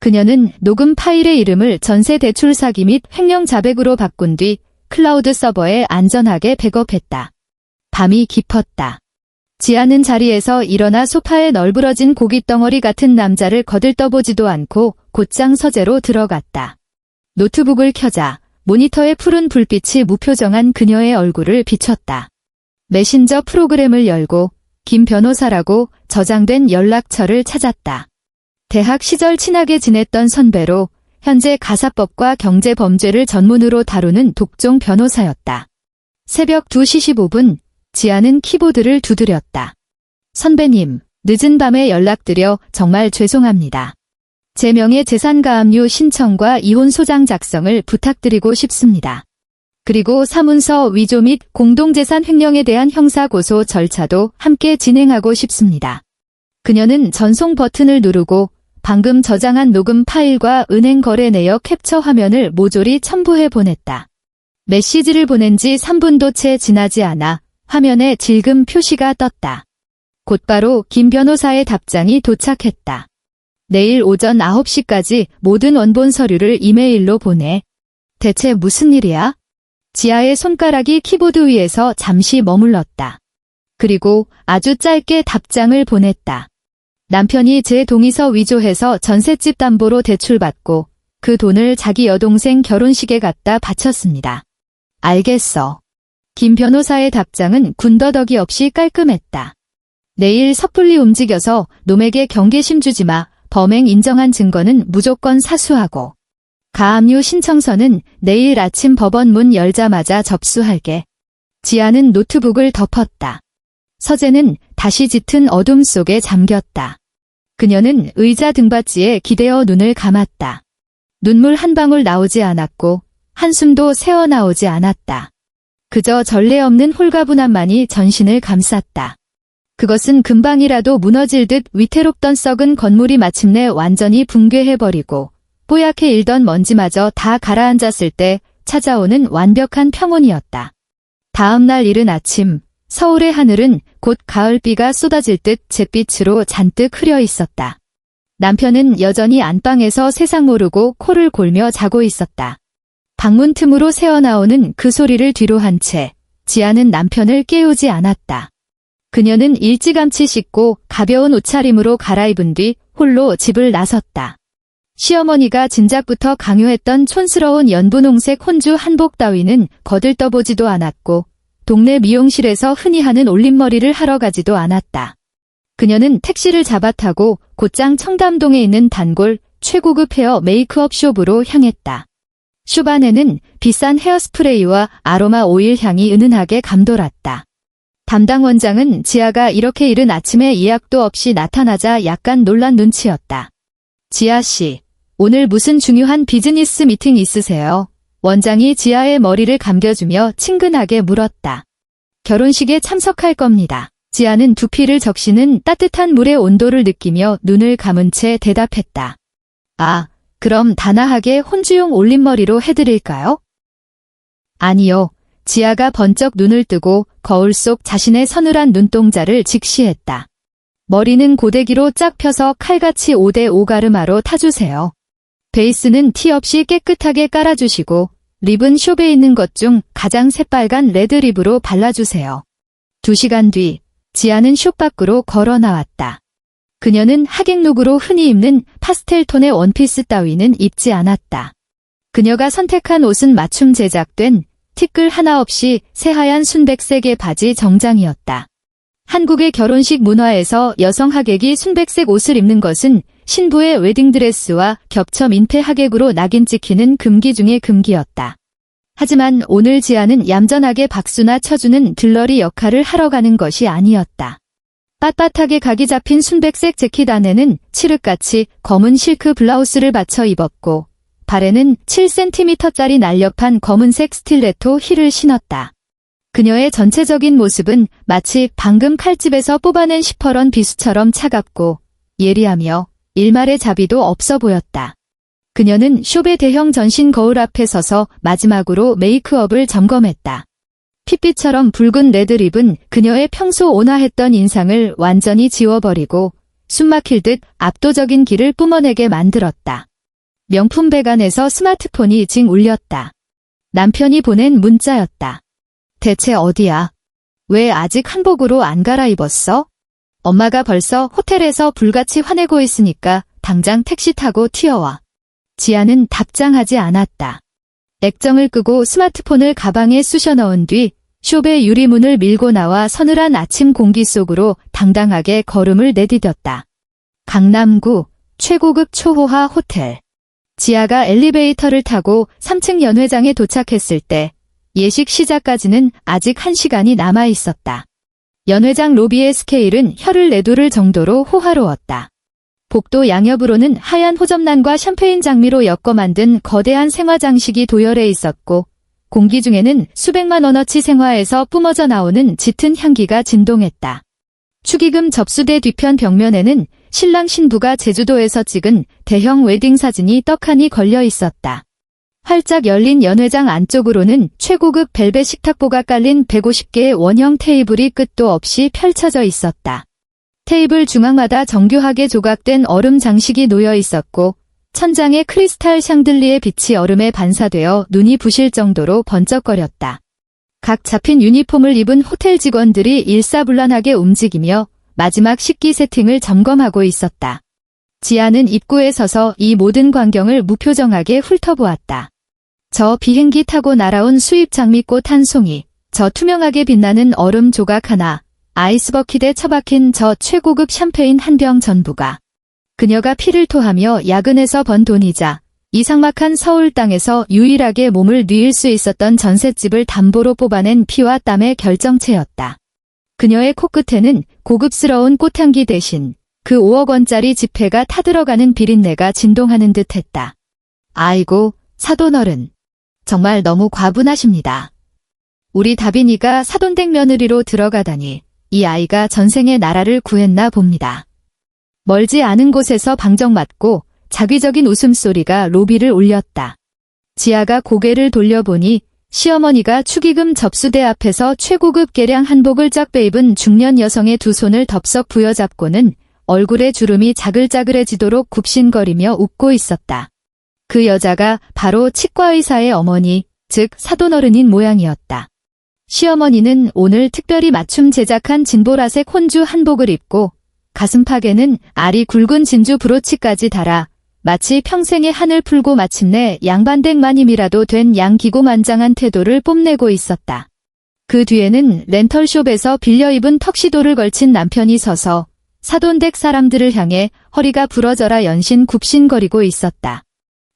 Speaker 1: 그녀는 녹음 파일의 이름을 전세 대출 사기 및 횡령 자백으로 바꾼 뒤 클라우드 서버에 안전하게 백업했다. 밤이 깊었다. 지아는 자리에서 일어나 소파에 널브러진 고깃덩어리 같은 남자를 거들떠보지도 않고 곧장 서재로 들어갔다. 노트북을 켜자 모니터의 푸른 불빛이 무표정한 그녀의 얼굴을 비췄다. 메신저 프로그램을 열고 김 변호사라고 저장된 연락처를 찾았다. 대학 시절 친하게 지냈던 선배로 현재 가사법과 경제범죄를 전문으로 다루는 독종 변호사였다. 새벽 2시 15분 지아는 키보드를 두드렸다. 선배님, 늦은 밤에 연락드려 정말 죄송합니다. 제 명의 재산가압류 신청과 이혼 소장 작성을 부탁드리고 싶습니다. 그리고 사문서 위조 및 공동재산 횡령에 대한 형사고소 절차도 함께 진행하고 싶습니다. 그녀는 전송 버튼을 누르고 방금 저장한 녹음 파일과 은행 거래 내역 캡처 화면을 모조리 첨부해 보냈다. 메시지를 보낸 지 3분도 채 지나지 않아 화면에 질금 표시가 떴다. 곧바로 김 변호사의 답장이 도착했다. 내일 오전 9시까지 모든 원본 서류를 이메일로 보내. 대체 무슨 일이야? 지아의 손가락이 키보드 위에서 잠시 머물렀다. 그리고 아주 짧게 답장을 보냈다. 남편이 제 동의서 위조해서 전셋집 담보로 대출받고 그 돈을 자기 여동생 결혼식에 갖다 바쳤습니다. 알겠어. 김 변호사의 답장은 군더더기 없이 깔끔했다. 내일 섣불리 움직여서 놈에게 경계심 주지 마. 범행 인정한 증거는 무조건 사수하고. 가압류 신청서는 내일 아침 법원 문 열자마자 접수할게. 지아는 노트북을 덮었다. 서재는 다시 짙은 어둠 속에 잠겼다. 그녀는 의자 등받이에 기대어 눈을 감았다. 눈물 한 방울 나오지 않았고 한숨도 새어나오지 않았다. 그저 전례 없는 홀가분함만이 전신을 감쌌다. 그것은 금방이라도 무너질 듯 위태롭던 썩은 건물이 마침내 완전히 붕괴해버리고 뽀얗게 일던 먼지마저 다 가라앉았을 때 찾아오는 완벽한 평온이었다. 다음 날 이른 아침, 서울의 하늘은 곧 가을비가 쏟아질 듯 잿빛으로 잔뜩 흐려 있었다. 남편은 여전히 안방에서 세상 모르고 코를 골며 자고 있었다. 방문 틈으로 새어나오는 그 소리를 뒤로 한 채 지아는 남편을 깨우지 않았다. 그녀는 일찌감치 씻고 가벼운 옷차림으로 갈아입은 뒤 홀로 집을 나섰다. 시어머니가 진작부터 강요했던 촌스러운 연분홍색 혼주 한복 따위는 거들떠보지도 않았고 동네 미용실에서 흔히 하는 올림머리를 하러 가지도 않았다. 그녀는 택시를 잡아 타고 곧장 청담동에 있는 단골 최고급 헤어 메이크업 숍으로 향했다. 숍 안에는 비싼 헤어스프레이와 아로마 오일 향이 은은하게 감돌았다. 담당 원장은 지아가 이렇게 이른 아침에 예약도 없이 나타나자 약간 놀란 눈치였다. 지아 씨, 오늘 무슨 중요한 비즈니스 미팅 있으세요? 원장이 지아의 머리를 감겨주며 친근하게 물었다. 결혼식에 참석할 겁니다. 지아는 두피를 적시는 따뜻한 물의 온도를 느끼며 눈을 감은 채 대답했다. 아, 그럼 단아하게 혼주용 올림머리로 해드릴까요? 아니요. 지아가 번쩍 눈을 뜨고 거울 속 자신의 서늘한 눈동자를 직시했다. 머리는 고데기로 쫙 펴서 칼같이 5대5 가르마로 타주세요. 베이스는 티 없이 깨끗하게 깔아주시고 립은 숍에 있는 것 중 가장 새빨간 레드립으로 발라주세요. 2시간 뒤 지아는 숍 밖으로 걸어 나왔다. 그녀는 하객룩으로 흔히 입는 파스텔 톤의 원피스 따위는 입지 않았다. 그녀가 선택한 옷은 맞춤 제작된 티끌 하나 없이 새하얀 순백색의 바지 정장이었다. 한국의 결혼식 문화에서 여성 하객이 순백색 옷을 입는 것은 신부의 웨딩드레스와 겹쳐 민폐 하객으로 낙인 찍히는 금기 중의 금기였다. 하지만 오늘 지아는 얌전하게 박수나 쳐주는 들러리 역할을 하러 가는 것이 아니었다. 빳빳하게 각이 잡힌 순백색 재킷 안에는 칠흑같이 검은 실크 블라우스를 받쳐 입었고 발에는 7cm짜리 날렵한 검은색 스틸레토 힐을 신었다. 그녀의 전체적인 모습은 마치 방금 칼집에서 뽑아낸 시퍼런 비수처럼 차갑고 예리하며 일말의 자비도 없어 보였다. 그녀는 숍의 대형 전신 거울 앞에 서서 마지막으로 메이크업을 점검했다. 핏빛처럼 붉은 레드립은 그녀의 평소 온화했던 인상을 완전히 지워버리고 숨막힐 듯 압도적인 기를 뿜어내게 만들었다. 명품 백안에서 스마트폰이 징 울렸다. 남편이 보낸 문자였다. 대체 어디야? 왜 아직 한복으로 안 갈아입었어? 엄마가 벌써 호텔에서 불같이 화내고 있으니까 당장 택시 타고 튀어와. 지아는 답장하지 않았다. 액정을 끄고 스마트폰을 가방에 쑤셔 넣은 뒤 숍의 유리문을 밀고 나와 서늘한 아침 공기 속으로 당당하게 걸음을 내디뎠다. 강남구 최고급 초호화 호텔. 지아가 엘리베이터를 타고 3층 연회장에 도착했을 때 예식 시작까지는 아직 1시간이 남아 있었다. 연회장 로비의 스케일은 혀를 내두를 정도로 호화로웠다. 복도 양옆으로는 하얀 호접란과 샴페인 장미로 엮어 만든 거대한 생화장식이 도열해 있었고 공기 중에는 수백만 원어치 생화에서 뿜어져 나오는 짙은 향기가 진동했다. 축의금 접수대 뒤편 벽면에는 신랑 신부가 제주도에서 찍은 대형 웨딩 사진이 떡하니 걸려 있었다. 활짝 열린 연회장 안쪽으로는 최고급 벨벳 식탁보가 깔린 150개의 원형 테이블이 끝도 없이 펼쳐져 있었다. 테이블 중앙마다 정교하게 조각된 얼음 장식이 놓여 있었고 천장에 크리스탈 샹들리에 빛이 얼음에 반사되어 눈이 부실 정도로 번쩍거렸다. 각 잡힌 유니폼을 입은 호텔 직원들이 일사불란하게 움직이며 마지막 식기 세팅을 점검하고 있었다. 지아는 입구에 서서 이 모든 광경을 무표정하게 훑어보았다. 저 비행기 타고 날아온 수입 장미꽃 한 송이, 저 투명하게 빛나는 얼음 조각 하나, 아이스버킷에 처박힌 저 최고급 샴페인 한 병 전부가 그녀가 피를 토하며 야근해서 번 돈이자 이 삭막한 서울 땅에서 유일하게 몸을 뉘을 수 있었던 전셋집을 담보로 뽑아낸 피와 땀의 결정체였다. 그녀의 코끝에는 고급스러운 꽃향기 대신 그 5억 원짜리 지폐가 타들어가는 비린내가 진동하는 듯했다. 아이고, 사돈어른. 정말 너무 과분하십니다. 우리 다빈이가 사돈댁 며느리로 들어가다니 이 아이가 전생에 나라를 구했나 봅니다. 멀지 않은 곳에서 방정맞고 자기적인 웃음소리가 로비를 울렸다. 지아가 고개를 돌려보니 시어머니가 축의금 접수대 앞에서 최고급 개량 한복을 쫙 빼입은 중년 여성의 두 손을 덥석 부여잡고는 얼굴에 주름이 자글자글해지도록 굽신거리며 웃고 있었다. 그 여자가 바로 치과의사의 어머니, 즉 사돈어른인 모양이었다. 시어머니는 오늘 특별히 맞춤 제작한 진보라색 혼주 한복을 입고 가슴팍에는 알이 굵은 진주 브로치까지 달아 마치 평생의 한을 풀고 마침내 양반댁 마님이라도 된 양기고만장한 태도를 뽐내고 있었다. 그 뒤에는 렌털숍에서 빌려 입은 턱시도를 걸친 남편이 서서 사돈댁 사람들을 향해 허리가 부러져라 연신 굽신거리고 있었다.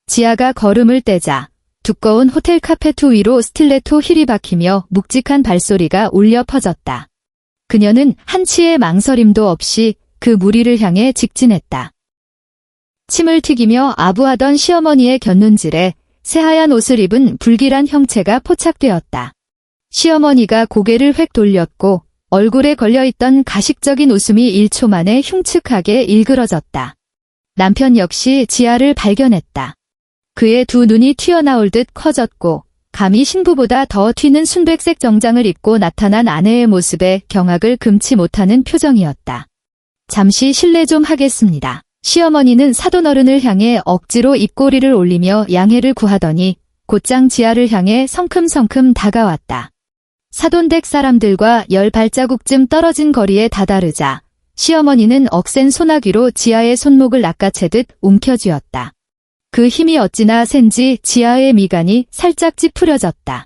Speaker 1: 지아가 걸음을 떼자 두꺼운 호텔 카페트 위로 스틸레토 힐이 박히며 묵직한 발소리가 울려 퍼졌다. 그녀는 한치의 망설임도 없이 그 무리를 향해 직진했다. 침을 튀기며 아부하던 시어머니의 곁눈질에 새하얀 옷을 입은 불길한 형체가 포착되었다. 시어머니가 고개를 획 돌렸고 얼굴에 걸려있던 가식적인 웃음이 1초 만에 흉측하게 일그러졌다. 남편 역시 지아를 발견했다. 그의 두 눈이 튀어나올 듯 커졌고 감히 신부보다 더 튀는 순백색 정장을 입고 나타난 아내의 모습에 경악을 금치 못하는 표정이었다. 잠시 실례 좀 하겠습니다. 시어머니는 사돈어른을 향해 억지로 입꼬리를 올리며 양해를 구하더니 곧장 지아를 향해 성큼성큼 다가왔다. 사돈댁 사람들과 10발자국쯤 떨어진 거리에 다다르자 시어머니는 억센 소나귀로 지아의 손목을 낚아채듯 움켜쥐었다. 그 힘이 어찌나 센지 지아의 미간이 살짝 찌푸려졌다.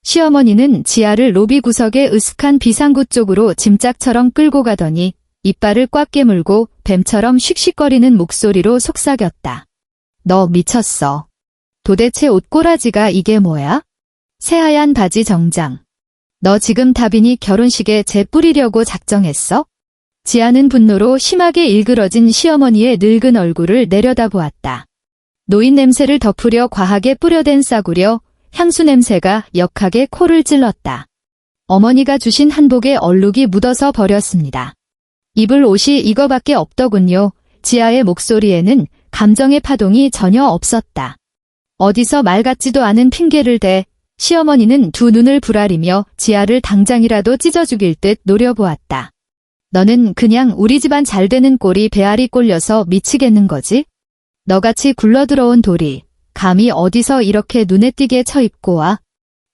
Speaker 1: 시어머니는 지아를 로비 구석의 으슥한 비상구 쪽으로 짐짝처럼 끌고 가더니 이빨을 꽉 깨물고 뱀처럼 씩씩거리는 목소리로 속삭였다. 너 미쳤어. 도대체 옷꼬라지가 이게 뭐야? 새하얀 바지 정장. 너 지금 다빈이 결혼식에 재 뿌리려고 작정했어? 지아는 분노로 심하게 일그러진 시어머니의 늙은 얼굴을 내려다보았다. 노인 냄새를 덮으려 과하게 뿌려댄 싸구려 향수 냄새가 역하게 코를 찔렀다. 어머니가 주신 한복에 얼룩이 묻어서 버렸습니다. 입을 옷이 이거밖에 없더군요. 지아의 목소리에는 감정의 파동이 전혀 없었다. 어디서 말 같지도 않은 핑계를 대 시어머니는 두 눈을 부라리며 지아를 당장이라도 찢어 죽일 듯 노려보았다. 너는 그냥 우리 집안 잘 되는 꼴이 배알이 꼴려서 미치겠는 거지? 너같이 굴러들어온 돌이 감히 어디서 이렇게 눈에 띄게 처입고 와?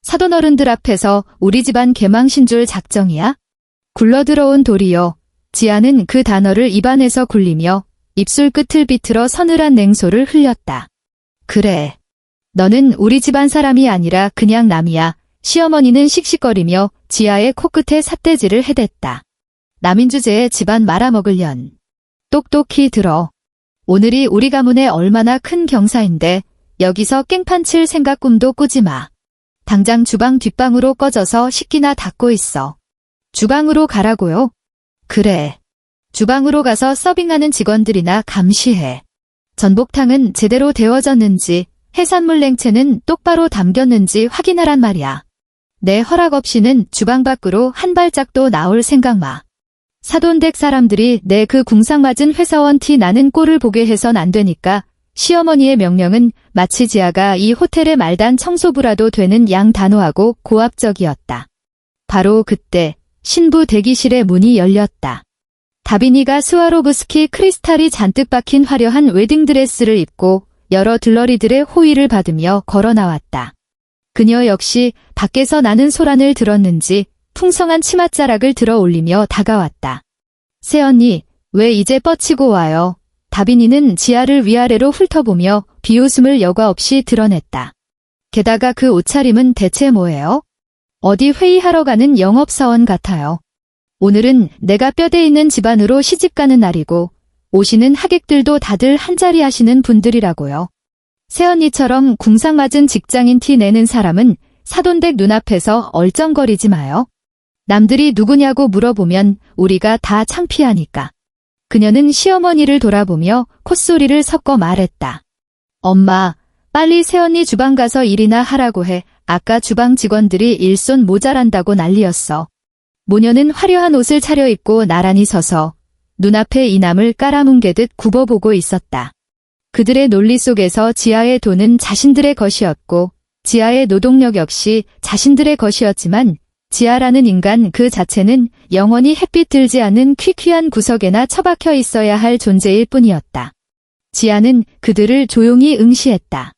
Speaker 1: 사돈어른들 앞에서 우리 집안 개망신 줄 작정이야? 굴러들어온 돌이요. 지아는 그 단어를 입안에서 굴리며 입술 끝을 비틀어 서늘한 냉소를 흘렸다. 그래. 너는 우리 집안 사람이 아니라 그냥 남이야. 시어머니는 씩씩거리며 지아의 코끝에 삿대질을 해댔다. 남인 주제에 집안 말아먹을 년. 똑똑히 들어. 오늘이 우리 가문의 얼마나 큰 경사인데 여기서 깽판 칠 생각 꿈도 꾸지 마. 당장 주방 뒷방으로 꺼져서 식기나 닦고 있어. 주방으로 가라고요? 그래. 주방으로 가서 서빙하는 직원들이나 감시해. 전복탕은 제대로 데워졌는지 해산물 냉채는 똑바로 담겼는지 확인하란 말이야. 내 허락 없이는 주방 밖으로 한 발짝도 나올 생각 마. 사돈댁 사람들이 내 그 궁상맞은 회사원 티 나는 꼴을 보게 해선 안 되니까 시어머니의 명령은 마치 지아가 이 호텔의 말단 청소부라도 되는 양 단호하고 고압적이었다. 바로 그때 신부 대기실의 문이 열렸다. 다빈이가 스와로브스키 크리스탈이 잔뜩 박힌 화려한 웨딩드레스를 입고 여러 들러리들의 호의를 받으며 걸어 나왔다. 그녀 역시 밖에서 나는 소란을 들었는지 풍성한 치맛자락을 들어 올리며 다가왔다. 새언니, 왜 이제 뻗치고 와요? 다빈이는 지아를 위아래로 훑어보며 비웃음을 여과 없이 드러냈다. 게다가 그 옷차림은 대체 뭐예요? 어디 회의하러 가는 영업사원 같아요. 오늘은 내가 뼈대 있는 집안으로 시집가는 날이고 오시는 하객들도 다들 한자리 하시는 분들이라고요. 새언니처럼 궁상맞은 직장인 티 내는 사람은 사돈댁 눈앞에서 얼쩡거리지 마요. 남들이 누구냐고 물어보면 우리가 다 창피하니까. 그녀는 시어머니를 돌아보며 콧소리를 섞어 말했다. 엄마, 빨리 새언니 주방 가서 일이나 하라고 해. 아까 주방 직원들이 일손 모자란다고 난리였어. 모녀는 화려한 옷을 차려입고 나란히 서서 눈앞에 이남을 깔아뭉개듯 굽어보고 있었다. 그들의 논리 속에서 지하의 돈은 자신들의 것이었고 지하의 노동력 역시 자신들의 것이었지만 지하라는 인간 그 자체는 영원히 햇빛 들지 않는 퀴퀴한 구석에나 처박혀 있어야 할 존재일 뿐이었다. 지하는 그들을 조용히 응시했다.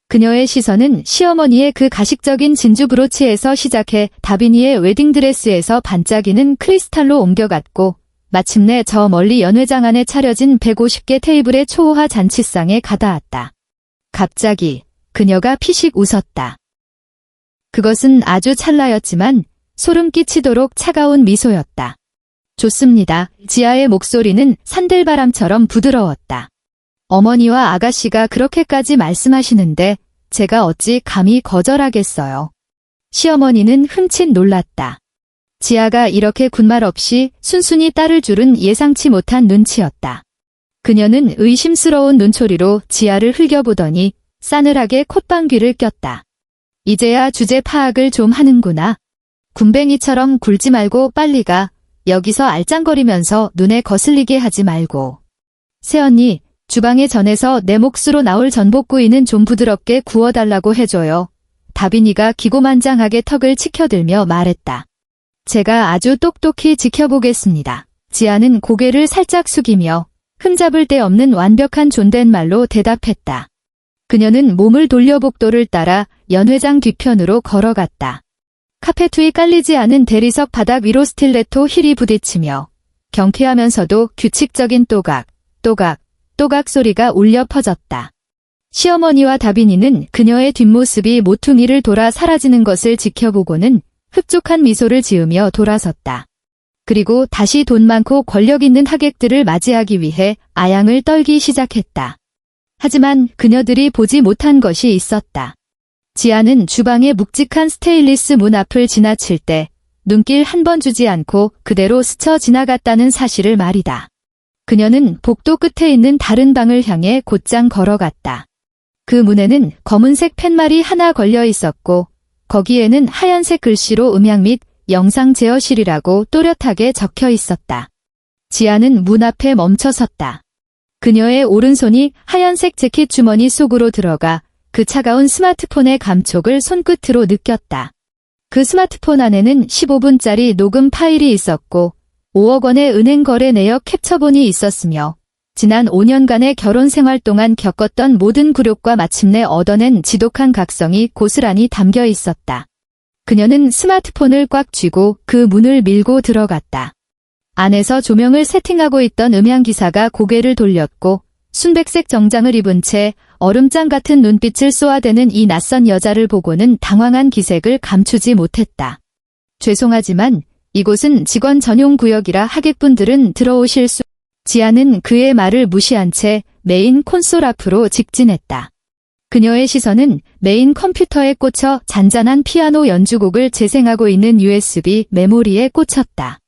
Speaker 1: 그녀의 시선은 시어머니의 그 가식적인 진주 브로치에서 시작해 다빈이의 웨딩드레스에서 반짝이는 크리스탈로 옮겨갔고 마침내 저 멀리 연회장 안에 차려진 150개 테이블의 초호화 잔치상에 가닿았다. 갑자기 그녀가 피식 웃었다. 그것은 아주 찰나였지만 소름 끼치도록 차가운 미소였다. 좋습니다. 지아의 목소리는 산들바람처럼 부드러웠다. 어머니와 아가씨가 그렇게까지 말씀하시는데 제가 어찌 감히 거절하겠어요. 시어머니는 흠칫 놀랐다. 지아가 이렇게 군말 없이 순순히 딸을 줄은 예상치 못한 눈치였다. 그녀는 의심스러운 눈초리로 지아를 흘겨보더니 싸늘하게 콧방귀를 꼈다. 이제야 주제 파악을 좀 하는구나. 군뱅이처럼 굴지 말고 빨리 가. 여기서 알짱거리면서 눈에 거슬리게 하지 말고. 새언니, 주방에 전해서 내 몫으로 나올 전복구이는 좀 부드럽게 구워달라고 해줘요. 다빈이가 기고만장하게 턱을 치켜들며 말했다. 제가 아주 똑똑히 지켜보겠습니다. 지아는 고개를 살짝 숙이며 흠잡을 데 없는 완벽한 존댓말로 대답했다. 그녀는 몸을 돌려 복도를 따라 연회장 뒤편으로 걸어갔다. 카페트 위 깔리지 않은 대리석 바닥 위로 스틸레토 힐이 부딪히며 경쾌하면서도 규칙적인 또각, 또각, 또각 소리가 울려 퍼졌다. 시어머니와 다빈이는 그녀의 뒷모습이 모퉁이를 돌아 사라지는 것을 지켜보고는 흡족한 미소를 지으며 돌아섰다. 그리고 다시 돈 많고 권력 있는 하객들을 맞이하기 위해 아양을 떨기 시작했다. 하지만 그녀들이 보지 못한 것이 있었다. 지아는 주방의 묵직한 스테인리스 문 앞을 지나칠 때 눈길 한 번 주지 않고 그대로 스쳐 지나갔다는 사실을 말이다. 그녀는 복도 끝에 있는 다른 방을 향해 곧장 걸어갔다. 그 문에는 검은색 팻말이 하나 걸려 있었고 거기에는 하얀색 글씨로 음향 및 영상 제어실이라고 또렷하게 적혀 있었다. 지아는 문 앞에 멈춰 섰다. 그녀의 오른손이 하얀색 재킷 주머니 속으로 들어가 그 차가운 스마트폰의 감촉을 손끝으로 느꼈다. 그 스마트폰 안에는 15분짜리 녹음 파일이 있었고 5억 원의 은행 거래 내역 캡처본이 있었으며 지난 5년간의 결혼 생활 동안 겪었던 모든 굴욕과 마침내 얻어낸 지독한 각성이 고스란히 담겨 있었다. 그녀는 스마트폰을 꽉 쥐고 그 문을 밀고 들어갔다. 안에서 조명을 세팅하고 있던 음향기사가 고개를 돌렸고 순백색 정장을 입은 채 얼음장 같은 눈빛을 쏘아대는 이 낯선 여자를 보고는 당황한 기색을 감추지 못했다. 죄송하지만 이곳은 직원 전용 구역이라 하객분들은 들어오실 수... 지아는 그의 말을 무시한 채 메인 콘솔 앞으로 직진했다. 그녀의 시선은 메인 컴퓨터에 꽂혀 잔잔한 피아노 연주곡을 재생하고 있는 USB 메모리에 꽂혔다.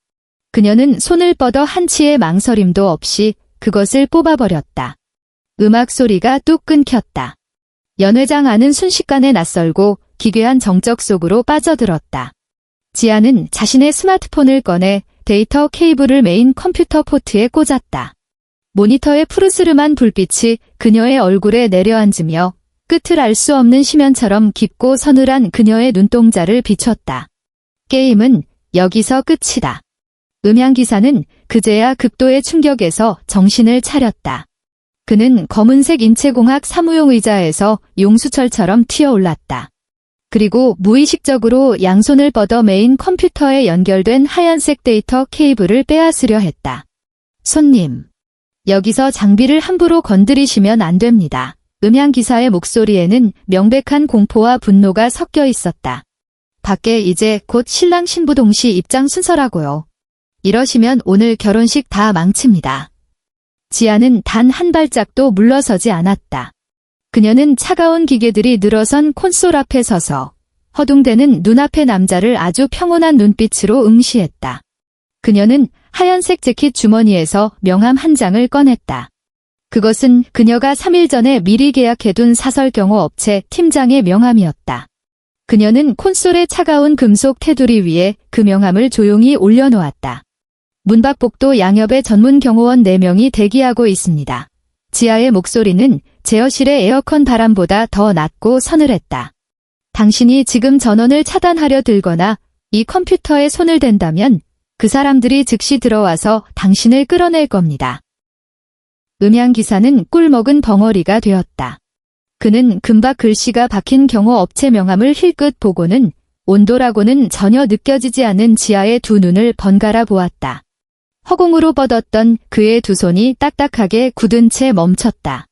Speaker 1: 그녀는 손을 뻗어 한치의 망설임도 없이 그것을 뽑아버렸다. 음악 소리가 뚝 끊겼다. 연회장 안은 순식간에 낯설고 기괴한 정적 속으로 빠져들었다. 지아는 자신의 스마트폰을 꺼내 데이터 케이블을 메인 컴퓨터 포트에 꽂았다. 모니터의 푸르스름한 불빛이 그녀의 얼굴에 내려앉으며 끝을 알 수 없는 심연처럼 깊고 서늘한 그녀의 눈동자를 비췄다. 게임은 여기서 끝이다. 음향기사는 그제야 극도의 충격에서 정신을 차렸다. 그는 검은색 인체공학 사무용 의자에서 용수철처럼 튀어올랐다. 그리고 무의식적으로 양손을 뻗어 메인 컴퓨터에 연결된 하얀색 데이터 케이블을 빼앗으려 했다. 손님, 여기서 장비를 함부로 건드리시면 안 됩니다. 음향기사의 목소리에는 명백한 공포와 분노가 섞여 있었다. 밖에 이제 곧 신랑 신부 동시 입장 순서라고요. 이러시면 오늘 결혼식 다 망칩니다. 지아는 단 한 발짝도 물러서지 않았다. 그녀는 차가운 기계들이 늘어선 콘솔 앞에 서서 허둥대는 눈앞의 남자를 아주 평온한 눈빛으로 응시했다. 그녀는 하얀색 재킷 주머니에서 명함 한 장을 꺼냈다. 그것은 그녀가 3일 전에 미리 계약해둔 사설경호 업체 팀장의 명함이었다. 그녀는 콘솔의 차가운 금속 테두리 위에 그 명함을 조용히 올려놓았다. 문 밖 복도 양옆에 전문 경호원 4명이 대기하고 있습니다. 지아의 목소리는 제어실의 에어컨 바람보다 더 낮고 서늘했다. 당신이 지금 전원을 차단하려 들거나 이 컴퓨터에 손을 댄다면 그 사람들이 즉시 들어와서 당신을 끌어낼 겁니다. 음향기사는 꿀먹은 벙어리가 되었다. 그는 금박 글씨가 박힌 경호업체 명함을 힐끗 보고는 온도라고는 전혀 느껴지지 않는 지아의 두 눈을 번갈아 보았다. 허공으로 뻗었던 그의 두 손이 딱딱하게 굳은 채 멈췄다.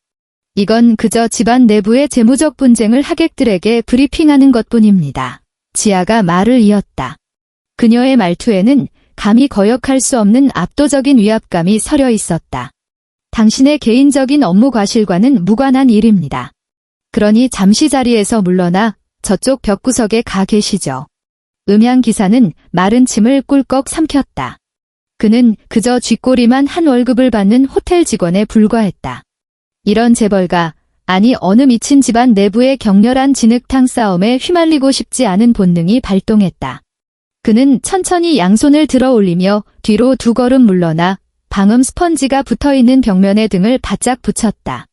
Speaker 1: 이건 그저 집안 내부의 재무적 분쟁을 하객들에게 브리핑하는 것뿐입니다. 지아가 말을 이었다. 그녀의 말투에는 감히 거역할 수 없는 압도적인 위압감이 서려 있었다. 당신의 개인적인 업무 과실과는 무관한 일입니다. 그러니 잠시 자리에서 물러나 저쪽 벽구석에 가 계시죠. 음향기사는 마른 침을 꿀꺽 삼켰다. 그는 그저 쥐꼬리만 한 월급을 받는 호텔 직원에 불과했다. 이런 재벌가, 아니 어느 미친 집안 내부의 격렬한 진흙탕 싸움에 휘말리고 싶지 않은 본능이 발동했다. 그는 천천히 양손을 들어 올리며 뒤로 2걸음 물러나 방음 스펀지가 붙어있는 벽면에 등을 바짝 붙였다.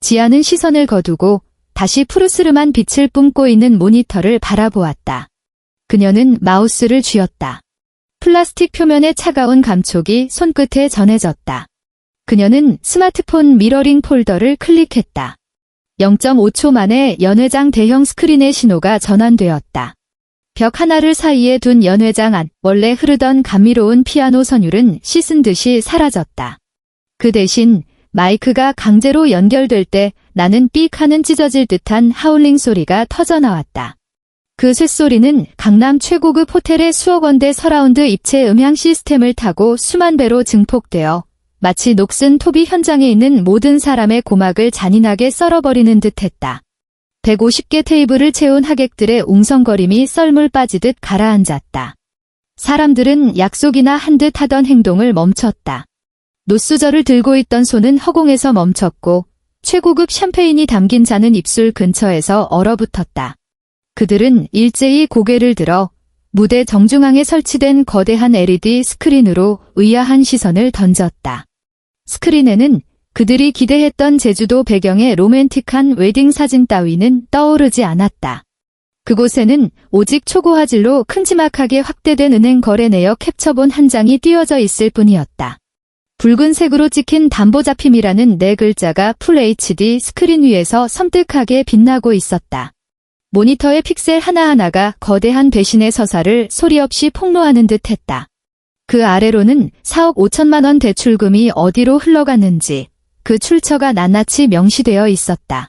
Speaker 1: 지아는 시선을 거두고 다시 푸르스름한 빛을 뿜고 있는 모니터를 바라보았다. 그녀는 마우스를 쥐었다. 플라스틱 표면의 차가운 감촉이 손끝에 전해졌다. 그녀는 스마트폰 미러링 폴더를 클릭했다. 0.5초 만에 연회장 대형 스크린의 신호가 전환되었다. 벽 하나를 사이에 둔 연회장 안 원래 흐르던 감미로운 피아노 선율은 씻은 듯이 사라졌다. 그 대신 마이크가 강제로 연결될 때 나는 삑 하는 찢어질 듯한 하울링 소리가 터져나왔다. 그 쇳소리는 강남 최고급 호텔의 수억 원대 서라운드 입체 음향 시스템을 타고 수만 배로 증폭되어 마치 녹슨 토비 현장에 있는 모든 사람의 고막을 잔인하게 썰어버리는 듯했다. 150개 테이블을 채운 하객들의 웅성거림이 썰물 빠지듯 가라앉았다. 사람들은 약속이나 한 듯 하던 행동을 멈췄다. 노수저를 들고 있던 손은 허공에서 멈췄고 최고급 샴페인이 담긴 잔은 입술 근처에서 얼어붙었다. 그들은 일제히 고개를 들어 무대 정중앙에 설치된 거대한 LED 스크린으로 의아한 시선을 던졌다. 스크린에는 그들이 기대했던 제주도 배경의 로맨틱한 웨딩 사진 따위는 떠오르지 않았다. 그곳에는 오직 초고화질로 큼지막하게 확대된 은행 거래 내역 캡처본 한 장이 띄어져 있을 뿐이었다. 붉은색으로 찍힌 담보잡힘이라는 4글자가 풀 HD 스크린 위에서 섬뜩하게 빛나고 있었다. 모니터의 픽셀 하나하나가 거대한 배신의 서사를 소리 없이 폭로하는 듯했다. 그 아래로는 4억 5천만 원 대출금이 어디로 흘러갔는지 그 출처가 낱낱이 명시되어 있었다.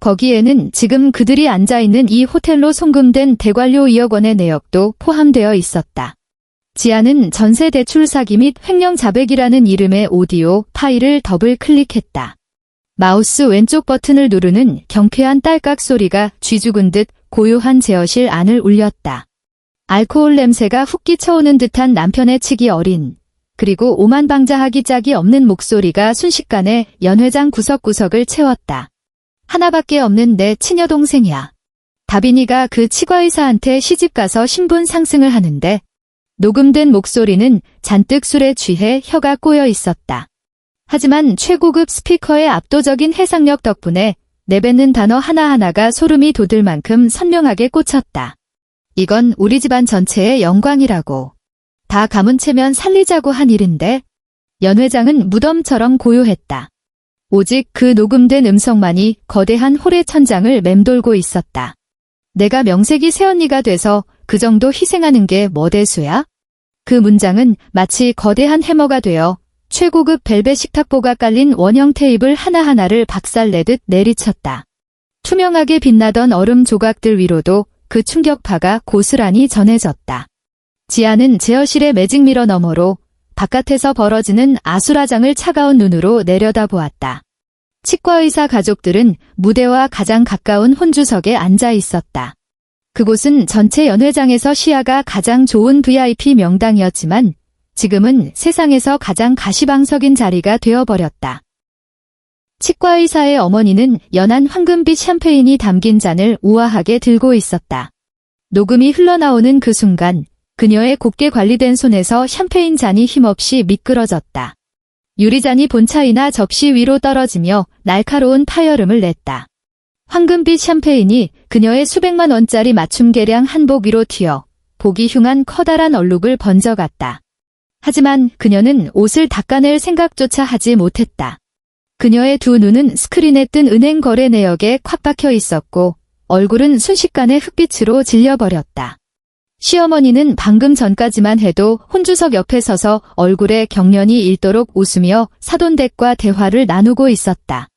Speaker 1: 거기에는 지금 그들이 앉아있는 이 호텔로 송금된 대관료 2억 원의 내역도 포함되어 있었다. 지아는 전세 대출 사기 및 횡령 자백이라는 이름의 오디오 파일을 더블 클릭했다. 마우스 왼쪽 버튼을 누르는 경쾌한 딸깍 소리가 쥐죽은 듯 고요한 제어실 안을 울렸다. 알코올 냄새가 훅 끼쳐오는 듯한 남편의 치기 어린 그리고 오만방자하기 짝이 없는 목소리가 순식간에 연회장 구석구석을 채웠다. 하나밖에 없는 내 친여동생이야. 다빈이가 그 치과의사한테 시집가서 신분 상승을 하는데 녹음된 목소리는 잔뜩 술에 취해 혀가 꼬여 있었다. 하지만 최고급 스피커의 압도적인 해상력 덕분에 내뱉는 단어 하나하나가 소름이 돋을 만큼 선명하게 꽂혔다. 이건 우리 집안 전체의 영광이라고. 다 가문 채면 살리자고 한 일인데. 연 회장은 무덤처럼 고요했다. 오직 그 녹음된 음성만이 거대한 홀의 천장을 맴돌고 있었다. 내가 명색이 새언니가 돼서 그 정도 희생하는 게 뭐 대수야? 그 문장은 마치 거대한 해머가 되어 최고급 벨벳 식탁보가 깔린 원형 테이블 하나하나를 박살내듯 내리쳤다. 투명하게 빛나던 얼음 조각들 위로도 그 충격파가 고스란히 전해졌다. 지아는 제어실의 매직미러 너머로 바깥에서 벌어지는 아수라장을 차가운 눈으로 내려다보았다. 치과의사 가족들은 무대와 가장 가까운 혼주석에 앉아 있었다. 그곳은 전체 연회장에서 시야가 가장 좋은 VIP 명당이었지만 지금은 세상에서 가장 가시방석인 자리가 되어버렸다. 치과의사의 어머니는 연한 황금빛 샴페인이 담긴 잔을 우아하게 들고 있었다. 녹음이 흘러나오는 그 순간 그녀의 곱게 관리된 손에서 샴페인 잔이 힘없이 미끄러졌다. 유리잔이 본차이나 접시 위로 떨어지며 날카로운 파열음을 냈다. 황금빛 샴페인이 그녀의 수백만 원짜리 맞춤 개량 한복 위로 튀어 보기 흉한 커다란 얼룩을 번져갔다. 하지만 그녀는 옷을 닦아낼 생각조차 하지 못했다. 그녀의 두 눈은 스크린에 뜬 은행 거래 내역에 콱 박혀 있었고 얼굴은 순식간에 흑빛으로 질려버렸다. 시어머니는 방금 전까지만 해도 혼주석 옆에 서서 얼굴에 경련이 일도록 웃으며 사돈댁과 대화를 나누고 있었다.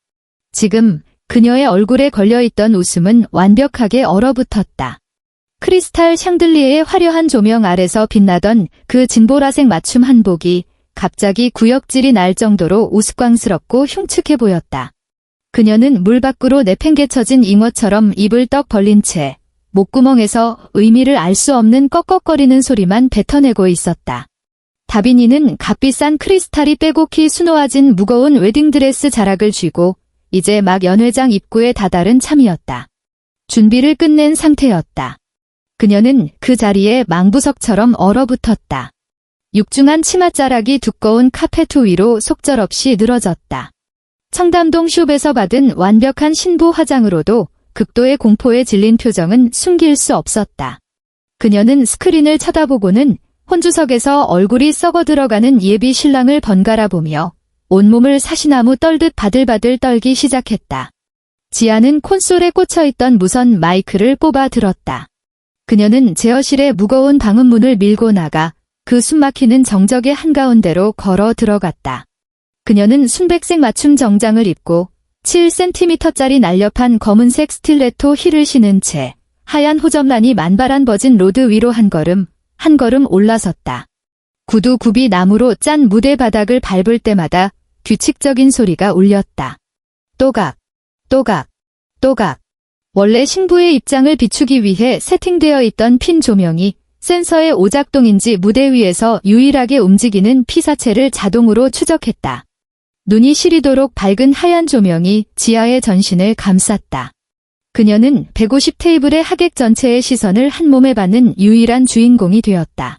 Speaker 1: 지금 그녀의 얼굴에 걸려있던 웃음은 완벽하게 얼어붙었다. 크리스탈 샹들리에의 화려한 조명 아래서 빛나던 그 진보라색 맞춤 한복이 갑자기 구역질이 날 정도로 우스꽝스럽고 흉측해 보였다. 그녀는 물 밖으로 내팽개쳐진 잉어처럼 입을 떡 벌린 채 목구멍에서 의미를 알 수 없는 꺽꺽거리는 소리만 뱉어내고 있었다. 다빈이는 값비싼 크리스탈이 빼곡히 수놓아진 무거운 웨딩드레스 자락을 쥐고 이제 막 연회장 입구에 다다른 참이었다. 준비를 끝낸 상태였다. 그녀는 그 자리에 망부석처럼 얼어붙었다. 육중한 치맛자락이 두꺼운 카페트 위로 속절없이 늘어졌다. 청담동 숍에서 받은 완벽한 신부 화장으로도 극도의 공포에 질린 표정은 숨길 수 없었다. 그녀는 스크린을 쳐다보고는 혼주석에서 얼굴이 썩어 들어가는 예비 신랑을 번갈아 보며 온몸을 사시나무 떨듯 바들바들 떨기 시작했다. 지아는 콘솔에 꽂혀있던 무선 마이크를 뽑아 들었다. 그녀는 제어실의 무거운 방음문을 밀고 나가 그 숨막히는 정적의 한가운데로 걸어 들어갔다. 그녀는 순백색 맞춤 정장을 입고 7cm짜리 날렵한 검은색 스틸레토 힐을 신은 채 하얀 호접란이 만발한 버진 로드 위로 한 걸음 올라섰다. 구두 굽이 나무로 짠 무대 바닥을 밟을 때마다 규칙적인 소리가 울렸다. 또각, 또각, 또각. 원래 신부의 입장을 비추기 위해 세팅되어 있던 핀 조명이 센서의 오작동인지 무대 위에서 유일하게 움직이는 피사체를 자동으로 추적했다. 눈이 시리도록 밝은 하얀 조명이 지아의 전신을 감쌌다. 그녀는 150 테이블의 하객 전체의 시선을 한 몸에 받는 유일한 주인공이 되었다.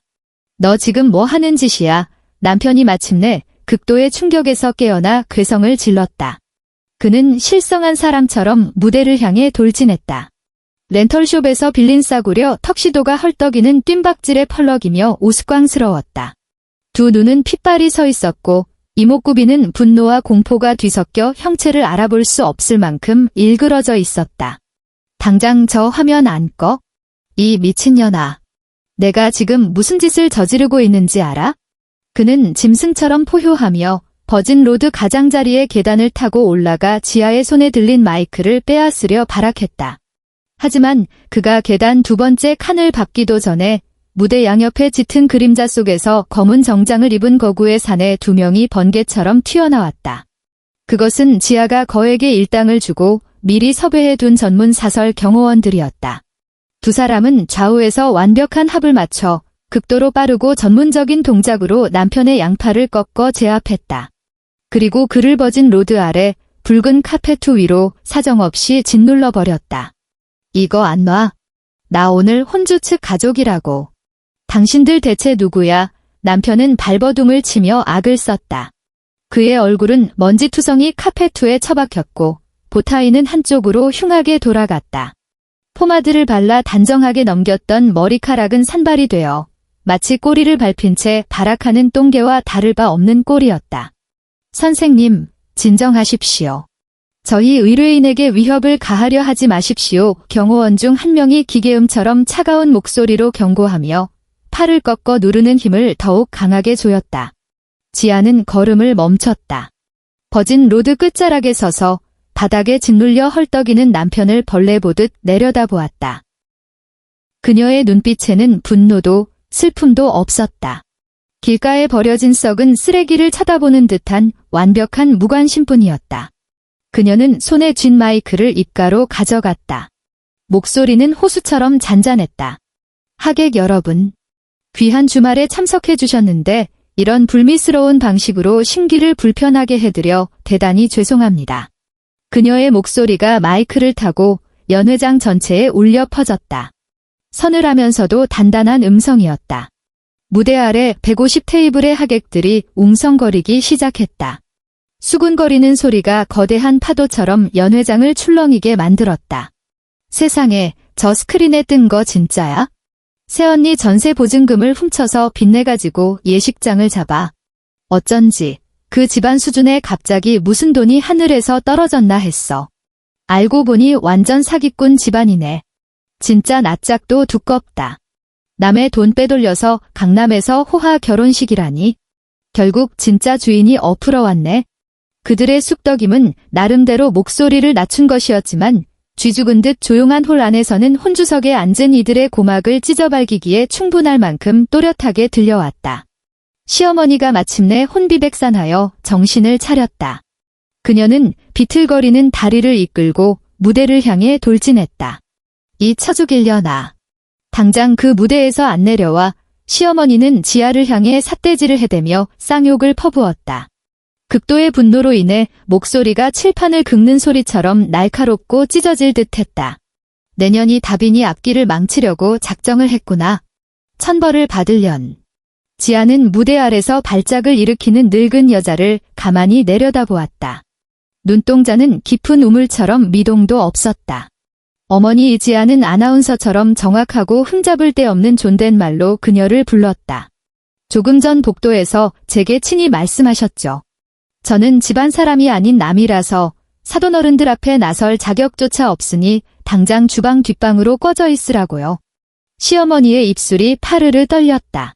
Speaker 1: 너 지금 뭐 하는 짓이야? 남편이 마침내 극도의 충격에서 깨어나 괴성을 질렀다. 그는 실성한 사람처럼 무대를 향해 돌진했다. 렌털숍에서 빌린 싸구려 턱시도가 헐떡이는 뜀박질에 펄럭이며 우스꽝스러웠다. 두 눈은 핏발이 서 있었고 이목구비는 분노와 공포가 뒤섞여 형체를 알아볼 수 없을 만큼 일그러져 있었다. 당장 저 화면 안 꺼? 이 미친년아. 내가 지금 무슨 짓을 저지르고 있는지 알아? 그는 짐승처럼 포효하며 버진 로드 가장자리의 계단을 타고 올라가 지아의 손에 들린 마이크를 빼앗으려 발악했다. 하지만 그가 계단 두 번째 칸을 밟기도 전에 무대 양옆에 짙은 그림자 속에서 검은 정장을 입은 거구의 사내 두 명이 번개처럼 튀어나왔다. 그것은 지아가 거에게 일당을 주고 미리 섭외해둔 전문 사설 경호원들이었다. 두 사람은 좌우에서 완벽한 합을 맞춰 극도로 빠르고 전문적인 동작으로 남편의 양팔을 꺾어 제압했다. 그리고 그를 버진 로드 아래 붉은 카페트 위로 사정없이 짓눌러 버렸다. 이거 안 놔? 나 오늘 혼주 측 가족이라고. 당신들 대체 누구야? 남편은 발버둥을 치며 악을 썼다. 그의 얼굴은 먼지투성이 카페트에 처박혔고 보타이는 한쪽으로 흉하게 돌아갔다. 포마드를 발라 단정하게 넘겼던 머리카락은 산발이 되어 마치 꼬리를 밟힌 채 발악하는 똥개와 다를 바 없는 꼴이었다. 선생님, 진정하십시오. 저희 의뢰인에게 위협을 가하려 하지 마십시오. 경호원 중 한 명이 기계음처럼 차가운 목소리로 경고하며 팔을 꺾어 누르는 힘을 더욱 강하게 조였다. 지아는 걸음을 멈췄다. 버진 로드 끝자락에 서서 바닥에 짓눌려 헐떡이는 남편을 벌레 보듯 내려다보았다. 그녀의 눈빛에는 분노도 슬픔도 없었다. 길가에 버려진 썩은 쓰레기를 쳐다보는 듯한 완벽한 무관심뿐이었다. 그녀는 손에 쥔 마이크를 입가로 가져갔다. 목소리는 호수처럼 잔잔했다. 하객 여러분, 귀한 주말에 참석해 주셨는데 이런 불미스러운 방식으로 심기를 불편하게 해드려 대단히 죄송합니다. 그녀의 목소리가 마이크를 타고 연회장 전체에 울려 퍼졌다. 서늘하면서도 단단한 음성이었다. 무대 아래 150 테이블의 하객들이 웅성거리기 시작했다. 수군거리는 소리가 거대한 파도처럼 연회장을 출렁이게 만들었다. 세상에, 저 스크린에 뜬 거 진짜야? 새언니 전세 보증금을 훔쳐서 빚내가지고 예식장을 잡아. 어쩐지 그 집안 수준에 갑자기 무슨 돈이 하늘에서 떨어졌나 했어. 알고 보니 완전 사기꾼 집안이네. 진짜 낯짝도 두껍다. 남의 돈 빼돌려서 강남에서 호화 결혼식이라니. 결국 진짜 주인이 엎으러 왔네. 그들의 쑥덕임은 나름대로 목소리를 낮춘 것이었지만 쥐죽은 듯 조용한 홀 안에서는 혼주석에 앉은 이들의 고막을 찢어발기기에 충분할 만큼 또렷하게 들려왔다. 시어머니가 마침내 혼비백산하여 정신을 차렸다. 그녀는 비틀거리는 다리를 이끌고 무대를 향해 돌진했다. 이 처죽일려나. 당장 그 무대에서 안 내려와. 시어머니는 지아를 향해 삿대질을 해대며 쌍욕을 퍼부었다. 극도의 분노로 인해 목소리가 칠판을 긁는 소리처럼 날카롭고 찢어질 듯했다. 내년이 다빈이 앞길을 망치려고 작정을 했구나. 천벌을 받으련. 지아는 무대 아래서 발작을 일으키는 늙은 여자를 가만히 내려다보았다. 눈동자는 깊은 우물처럼 미동도 없었다. 어머니 지아는 아나운서처럼 정확하고 흠잡을 데 없는 존댓말로 그녀를 불렀다. 조금 전 복도에서 제게 친히 말씀하셨죠. 저는 집안 사람이 아닌 남이라서 사돈어른들 앞에 나설 자격조차 없으니 당장 주방 뒷방으로 꺼져 있으라고요. 시어머니의 입술이 파르르 떨렸다.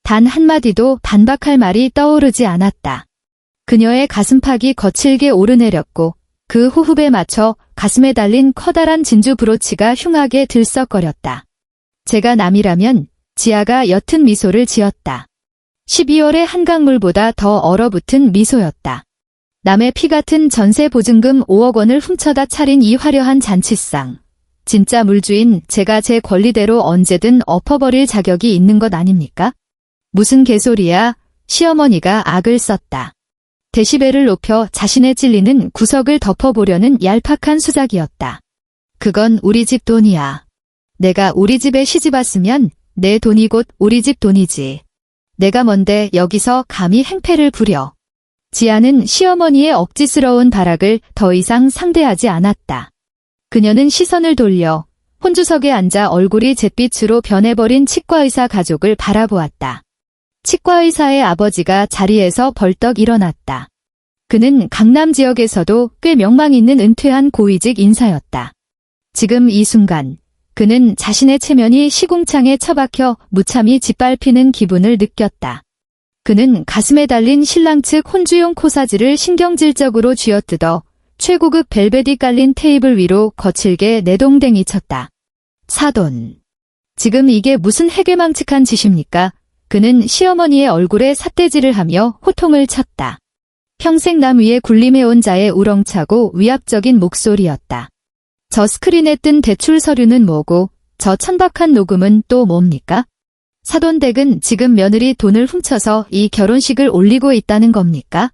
Speaker 1: 단 한마디도 반박할 말이 떠오르지 않았다. 그녀의 가슴팍이 거칠게 오르내렸고 그 호흡에 맞춰 가슴에 달린 커다란 진주 브로치가 흉하게 들썩거렸다. 제가 남이라면 지아가 옅은 미소를 지었다. 12월의 한강물보다 더 얼어붙은 미소였다. 남의 피 같은 전세 보증금 5억 원을 훔쳐다 차린 이 화려한 잔치상. 진짜 물주인 제가 제 권리대로 언제든 엎어버릴 자격이 있는 것 아닙니까? 무슨 개소리야. 시어머니가 악을 썼다. 데시벨을 높여 자신의 찔리는 구석을 덮어보려는 얄팍한 수작이었다. 그건 우리 집 돈이야. 내가 우리 집에 시집 왔으면 내 돈이 곧 우리 집 돈이지. 내가 뭔데 여기서 감히 행패를 부려. 지아는 시어머니의 억지스러운 발악을 더 이상 상대하지 않았다. 그녀는 시선을 돌려 혼주석에 앉아 얼굴이 잿빛으로 변해버린 치과의사 가족을 바라보았다. 치과의사의 아버지가 자리에서 벌떡 일어났다. 그는 강남 지역에서도 꽤 명망 있는 은퇴한 고위직 인사였다. 지금 이 순간 그는 자신의 체면이 시궁창에 처박혀 무참히 짓밟히는 기분을 느꼈다. 그는 가슴에 달린 신랑 측 혼주용 코사지를 신경질적으로 쥐어뜯어 최고급 벨벳이 깔린 테이블 위로 거칠게 내동댕이 쳤다. 사돈. 지금 이게 무슨 해괴망측한 짓입니까? 그는 시어머니의 얼굴에 삿대질을 하며 호통을 쳤다. 평생 남 위에 군림해온 자의 우렁차고 위압적인 목소리였다. 저 스크린에 뜬 대출 서류는 뭐고 저 천박한 녹음은 또 뭡니까? 사돈댁은 지금 며느리 돈을 훔쳐서 이 결혼식을 올리고 있다는 겁니까?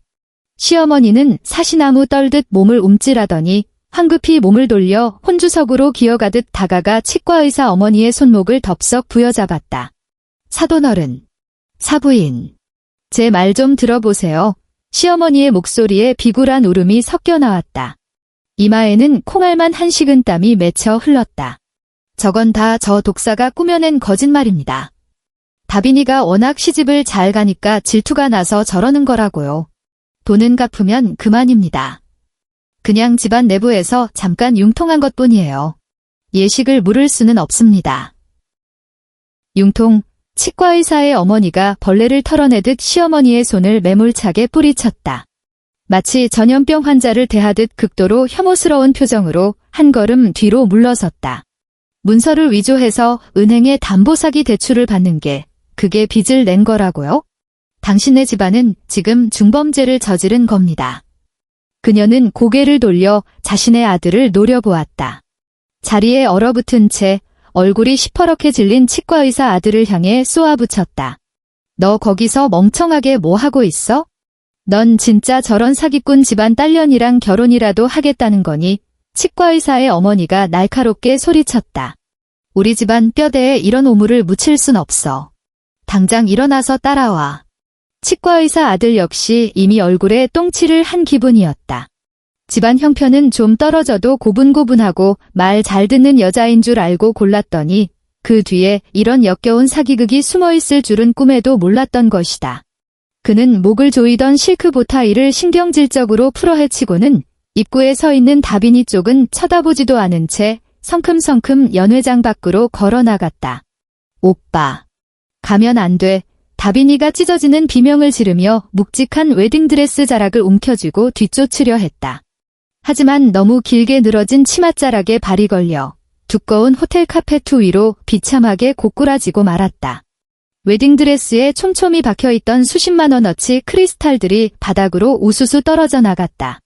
Speaker 1: 시어머니는 사시나무 떨듯 몸을 움찔하더니 황급히 몸을 돌려 혼주석으로 기어가듯 다가가 치과의사 어머니의 손목을 덥석 부여잡았다. 사돈어른, 사부인, 제 말 좀 들어보세요. 시어머니의 목소리에 비굴한 울음이 섞여 나왔다. 이마에는 콩알만 한 식은땀이 맺혀 흘렀다. 저건 다 저 독사가 꾸며낸 거짓말입니다. 다빈이가 워낙 시집을 잘 가니까 질투가 나서 저러는 거라고요. 돈은 갚으면 그만입니다. 그냥 집안 내부에서 잠깐 융통한 것뿐이에요. 예식을 물을 수는 없습니다. 융통, 치과의사의 어머니가 벌레를 털어내듯 시어머니의 손을 매몰차게 뿌리쳤다. 마치 전염병 환자를 대하듯 극도로 혐오스러운 표정으로 한 걸음 뒤로 물러섰다. 문서를 위조해서 은행에 담보사기 대출을 받는 게 그게 빚을 낸 거라고요? 당신네 집안은 지금 중범죄를 저지른 겁니다. 그녀는 고개를 돌려 자신의 아들을 노려보았다. 자리에 얼어붙은 채 얼굴이 시퍼렇게 질린 치과의사 아들을 향해 쏘아붙였다. 너 거기서 멍청하게 뭐 하고 있어? 넌 진짜 저런 사기꾼 집안 딸년이랑 결혼이라도 하겠다는 거니? 치과의사의 어머니가 날카롭게 소리쳤다. 우리 집안 뼈대에 이런 오물을 묻힐 순 없어. 당장 일어나서 따라와. 치과의사 아들 역시 이미 얼굴에 똥칠을 한 기분이었다. 집안 형편은 좀 떨어져도 고분고분하고 말 잘 듣는 여자인 줄 알고 골랐더니 그 뒤에 이런 역겨운 사기극이 숨어있을 줄은 꿈에도 몰랐던 것이다. 그는 목을 조이던 실크 보타이를 신경질적으로 풀어헤치고는 입구에 서 있는 다빈이 쪽은 쳐다보지도 않은 채 성큼성큼 연회장 밖으로 걸어나갔다. 오빠. 가면 안 돼. 다빈이가 찢어지는 비명을 지르며 묵직한 웨딩드레스 자락을 움켜쥐고 뒤쫓으려 했다. 하지만 너무 길게 늘어진 치맛자락에 발이 걸려 두꺼운 호텔 카페트 위로 비참하게 고꾸라지고 말았다. 웨딩드레스에 촘촘히 박혀있던 수십만 원어치 크리스탈들이 바닥으로 우수수 떨어져 나갔다.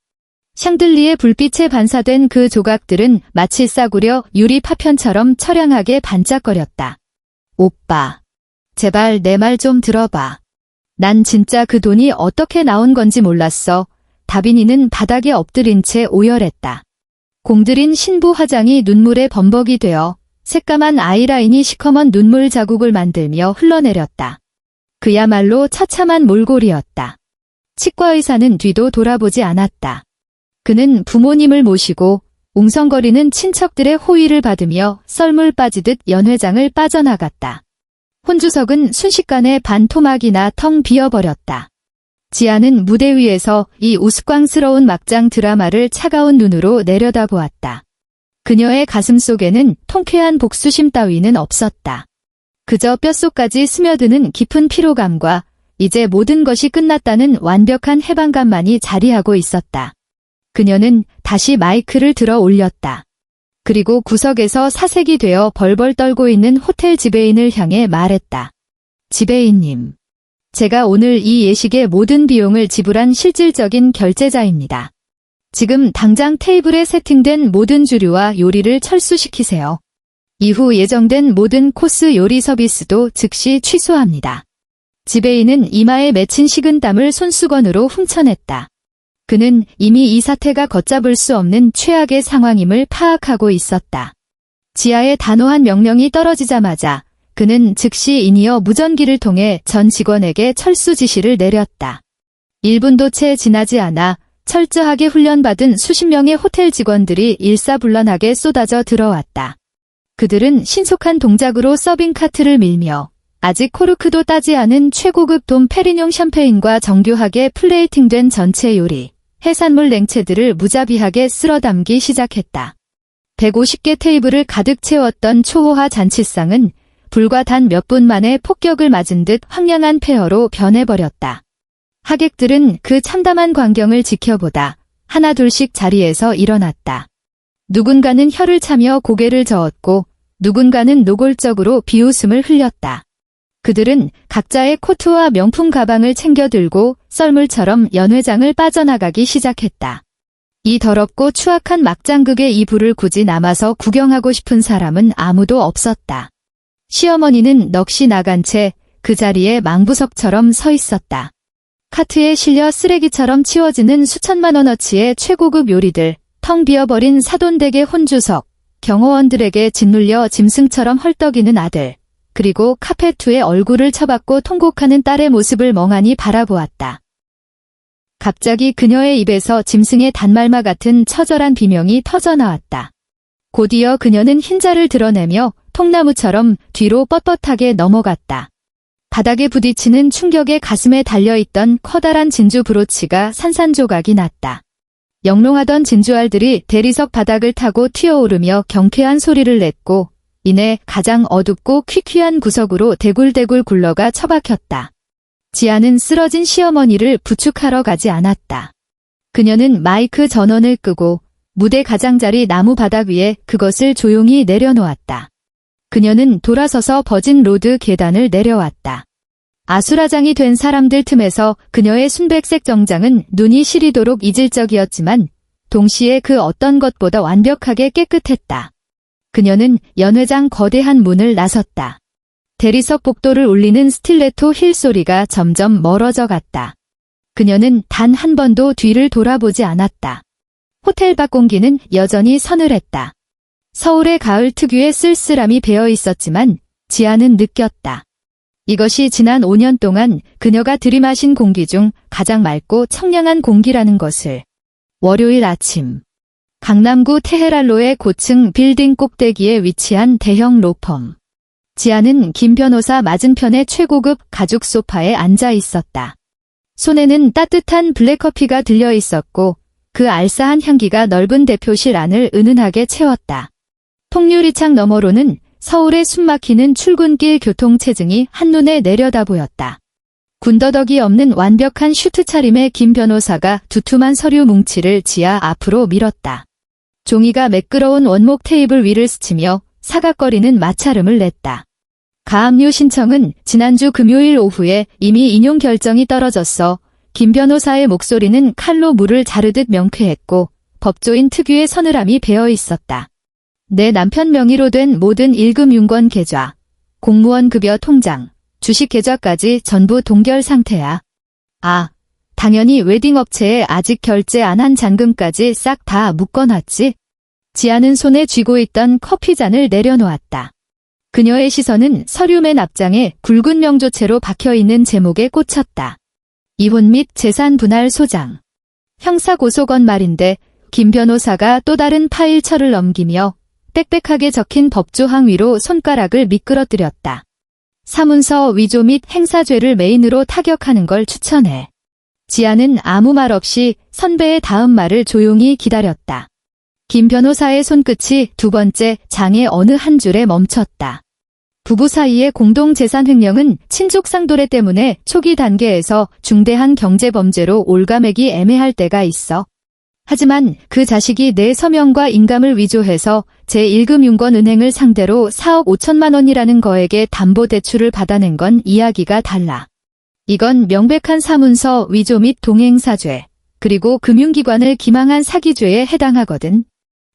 Speaker 1: 샹들리에 불빛에 반사된 그 조각들은 마치 싸구려 유리 파편처럼 처량하게 반짝거렸다. 오빠. 제발 내 말 좀 들어봐. 난 진짜 그 돈이 어떻게 나온 건지 몰랐어. 다빈이는 바닥에 엎드린 채 오열했다. 공들인 신부 화장이 눈물에 범벅이 되어 새까만 아이라인이 시커먼 눈물 자국을 만들며 흘러내렸다. 그야말로 처참한 몰골이었다. 치과의사는 뒤도 돌아보지 않았다. 그는 부모님을 모시고 웅성거리는 친척들의 호의를 받으며 썰물 빠지듯 연회장을 빠져나갔다. 혼주석은 순식간에 반토막이나 텅 비어버렸다. 지아는 무대 위에서 이 우스꽝스러운 막장 드라마를 차가운 눈으로 내려다보았다. 그녀의 가슴 속에는 통쾌한 복수심 따위는 없었다. 그저 뼛속까지 스며드는 깊은 피로감과 이제 모든 것이 끝났다는 완벽한 해방감만이 자리하고 있었다. 그녀는 다시 마이크를 들어 올렸다. 그리고 구석에서 사색이 되어 벌벌 떨고 있는 호텔 지배인을 향해 말했다. 지배인님. 제가 오늘 이 예식의 모든 비용을 지불한 실질적인 결제자입니다. 지금 당장 테이블에 세팅된 모든 주류와 요리를 철수시키세요. 이후 예정된 모든 코스 요리 서비스도 즉시 취소합니다. 지배인은 이마에 맺힌 식은땀을 손수건으로 훔쳐냈다. 그는 이미 이 사태가 걷잡을 수 없는 최악의 상황임을 파악하고 있었다. 지하의 단호한 명령이 떨어지자마자 그는 즉시 인이어 무전기를 통해 전 직원에게 철수 지시를 내렸다. 1분도 채 지나지 않아 철저하게 훈련받은 수십 명의 호텔 직원들이 일사불란하게 쏟아져 들어왔다. 그들은 신속한 동작으로 서빙 카트를 밀며 아직 코르크도 따지 않은 최고급 돔 페리뇽 샴페인과 정교하게 플레이팅된 전체 요리, 해산물 냉채들을 무자비하게 쓸어 담기 시작했다. 150개 테이블을 가득 채웠던 초호화 잔치상은 불과 단 몇 분 만에 폭격을 맞은 듯 황량한 폐허로 변해버렸다. 하객들은 그 참담한 광경을 지켜보다 하나둘씩 자리에서 일어났다. 누군가는 혀를 차며 고개를 저었고 누군가는 노골적으로 비웃음을 흘렸다. 그들은 각자의 코트와 명품 가방을 챙겨 들고 썰물처럼 연회장을 빠져나가기 시작했다. 이 더럽고 추악한 막장극의 이 불을 굳이 남아서 구경하고 싶은 사람은 아무도 없었다. 시어머니는 넋이 나간 채 그 자리에 망부석처럼 서 있었다. 카트에 실려 쓰레기처럼 치워지는 수천만 원어치의 최고급 요리들, 텅 비어버린 사돈댁의 혼주석, 경호원들에게 짓눌려 짐승처럼 헐떡이는 아들, 그리고 카페투에 얼굴을 처박고 통곡하는 딸의 모습을 멍하니 바라보았다. 갑자기 그녀의 입에서 짐승의 단말마 같은 처절한 비명이 터져나왔다. 곧이어 그녀는 흰자를 드러내며 통나무처럼 뒤로 뻣뻣하게 넘어갔다. 바닥에 부딪히는 충격에 가슴에 달려있던 커다란 진주 브로치가 산산조각이 났다. 영롱하던 진주알들이 대리석 바닥을 타고 튀어오르며 경쾌한 소리를 냈고 이내 가장 어둡고 퀴퀴한 구석으로 대굴대굴 굴러가 처박혔다. 지아는 쓰러진 시어머니를 부축하러 가지 않았다. 그녀는 마이크 전원을 끄고 무대 가장자리 나무 바닥 위에 그것을 조용히 내려놓았다. 그녀는 돌아서서 버진 로드 계단을 내려왔다. 아수라장이 된 사람들 틈에서 그녀의 순백색 정장은 눈이 시리도록 이질적이었지만 동시에 그 어떤 것보다 완벽하게 깨끗했다. 그녀는 연회장 거대한 문을 나섰다. 대리석 복도를 울리는 스틸레토 힐 소리가 점점 멀어져 갔다. 그녀는 단 한 번도 뒤를 돌아보지 않았다. 호텔 밖 공기는 여전히 서늘했다. 서울의 가을 특유의 쓸쓸함이 배어 있었지만 지아는 느꼈다. 이것이 지난 5년 동안 그녀가 들이마신 공기 중 가장 맑고 청량한 공기라는 것을. 월요일 아침. 강남구 테헤랄로의 고층 빌딩 꼭대기에 위치한 대형 로펌. 지아는 김 변호사 맞은편의 최고급 가죽 소파에 앉아 있었다. 손에는 따뜻한 블랙커피가 들려 있었고 그 알싸한 향기가 넓은 대표실 안을 은은하게 채웠다. 통유리창 너머로는 서울의 숨막히는 출근길 교통체증이 한눈에 내려다 보였다. 군더더기 없는 완벽한 슈트 차림의 김 변호사가 두툼한 서류 뭉치를 지아 앞으로 밀었다. 종이가 매끄러운 원목 테이블 위를 스치며 사각거리는 마찰음을 냈다. 가압류 신청은 지난주 금요일 오후에 이미 인용 결정이 떨어졌어. 김 변호사의 목소리는 칼로 물을 자르듯 명쾌했고 법조인 특유의 서늘함이 배어 있었다. 내 남편 명의로 된 모든 1금 윤권 계좌, 공무원 급여 통장, 주식 계좌까지 전부 동결 상태야. 아, 당연히 웨딩업체에 아직 결제 안 한 잔금까지 싹 다 묶어놨지. 지아는 손에 쥐고 있던 커피잔을 내려놓았다. 그녀의 시선은 서류 맨 앞장에 굵은 명조체로 박혀있는 제목에 꽂혔다. 이혼 및 재산 분할 소장. 형사고소건 말인데 김 변호사가 또 다른 파일처를 넘기며 빽빽하게 적힌 법조항 위로 손가락을 미끄러뜨렸다. 사문서 위조 및 행사죄를 메인으로 타격하는 걸 추천해. 지아는 아무 말 없이 선배의 다음 말을 조용히 기다렸다. 김 변호사의 손끝이 두 번째 장의 어느 한 줄에 멈췄다. 부부 사이의 공동재산 횡령은 친족 상도례 때문에 초기 단계에서 중대한 경제범죄로 올가매기 애매할 때가 있어. 하지만 그 자식이 내 서명과 인감을 위조해서 제1금융권은행을 상대로 4억 5천만 원이라는 거액의 담보대출을 받아낸 건 이야기가 달라. 이건 명백한 사문서 위조 및 동행사죄, 그리고 금융기관을 기망한 사기죄에 해당하거든.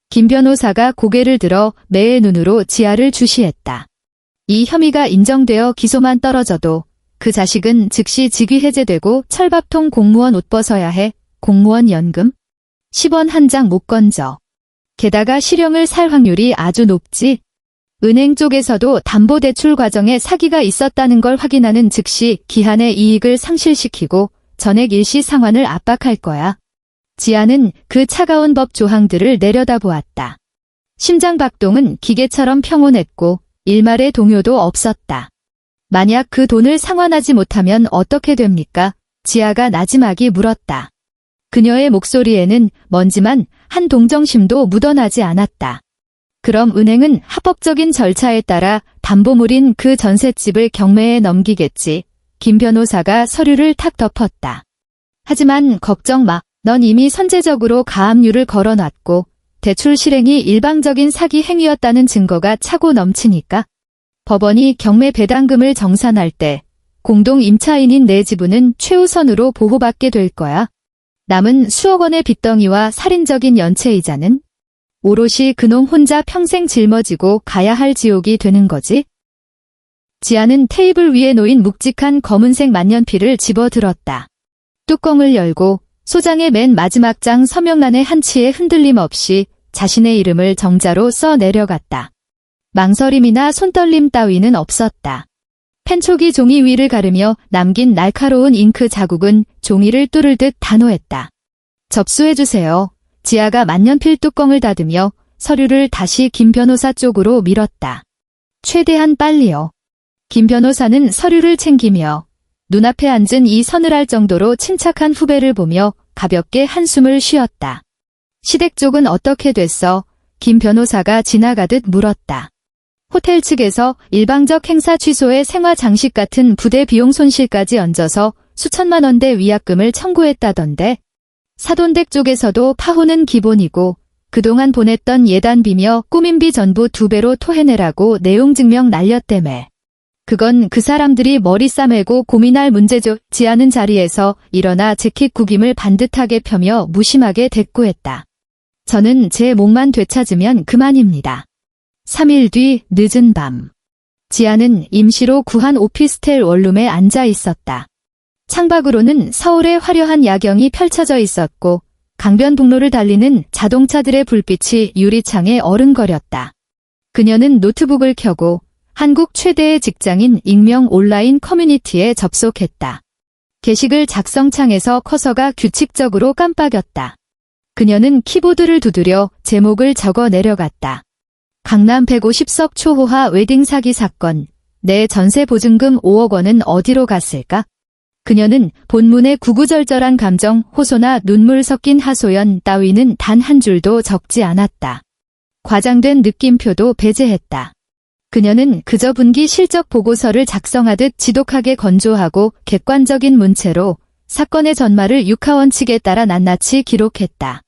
Speaker 1: 김 변호사가 고개를 들어 매의 눈으로 지아를 주시했다. 이 혐의가 인정되어 기소만 떨어져도 그 자식은 즉시 직위 해제되고 철밥통 공무원 옷 벗어야 해. 공무원 연금 10원 한 장 못 건져. 게다가 실형을 살 확률이 아주 높지. 은행 쪽에서도 담보대출 과정에 사기가 있었다는 걸 확인하는 즉시 기한의 이익을 상실시키고 전액 일시 상환을 압박할 거야. 지아는 그 차가운 법 조항들을 내려다보았다. 심장 박동은 기계처럼 평온했고 일말의 동요도 없었다. 만약 그 돈을 상환하지 못하면 어떻게 됩니까? 지아가 나지막이 물었다. 그녀의 목소리에는 먼지만 한 동정심도 묻어나지 않았다. 그럼 은행은 합법적인 절차에 따라 담보물인 그 전셋집을 경매에 넘기겠지. 김 변호사가 서류를 탁 덮었다. 하지만 걱정 마. 넌 이미 선제적으로 가압류를 걸어놨고 대출 실행이 일방적인 사기 행위였다는 증거가 차고 넘치니까. 법원이 경매 배당금을 정산할 때 공동 임차인인 내 지분은 최우선으로 보호받게 될 거야. 남은 수억 원의 빚덩이와 살인적인 연체이자는 오롯이 그놈 혼자 평생 짊어지고 가야 할 지옥이 되는 거지. 지아는 테이블 위에 놓인 묵직한 검은색 만년필을 집어들었다. 뚜껑을 열고 소장의 맨 마지막 장 서명란의 한치의 흔들림 없이 자신의 이름을 정자로 써 내려갔다. 망설임이나 손떨림 따위는 없었다. 펜촉이 종이 위를 가르며 남긴 날카로운 잉크 자국은 종이를 뚫을 듯 단호했다. 접수해주세요. 지아가 만년필 뚜껑을 닫으며 서류를 다시 김 변호사 쪽으로 밀었다. 최대한 빨리요. 김 변호사는 서류를 챙기며 눈앞에 앉은 이 서늘할 정도로 침착한 후배를 보며 가볍게 한숨을 쉬었다. 시댁 쪽은 어떻게 됐어? 김 변호사가 지나가듯 물었다. 호텔 측에서 일방적 행사 취소에 생화 장식 같은 부대 비용 손실까지 얹어서 수천만 원대 위약금을 청구했다던데. 사돈댁 쪽에서도 파혼은 기본이고 그동안 보냈던 예단비며 꾸민비 전부 2배로 토해내라고 내용 증명 날렸다며. 그건 그 사람들이 머리 싸매고 고민할 문제죠. 지아는 자리에서 일어나 재킷 구김을 반듯하게 펴며 무심하게 대꾸했다. 저는 제 목만 되찾으면 그만입니다. 3일 뒤 늦은 밤. 지아는 임시로 구한 오피스텔 원룸에 앉아 있었다. 창밖으로는 서울의 화려한 야경이 펼쳐져 있었고 강변북로를 달리는 자동차들의 불빛이 유리창에 어른거렸다. 그녀는 노트북을 켜고 한국 최대의 직장인 익명 온라인 커뮤니티에 접속했다. 게시글 작성창에서 커서가 규칙적으로 깜빡였다. 그녀는 키보드를 두드려 제목을 적어 내려갔다. 강남 150석 초호화 웨딩 사기 사건. 내 전세 보증금 5억 원은 어디로 갔을까? 그녀는 본문의 구구절절한 감정, 호소나 눈물 섞인 하소연 따위는 단 한 줄도 적지 않았다. 과장된 느낌표도 배제했다. 그녀는 그저 분기 실적 보고서를 작성하듯 지독하게 건조하고 객관적인 문체로 사건의 전말을 육하원칙에 따라 낱낱이 기록했다.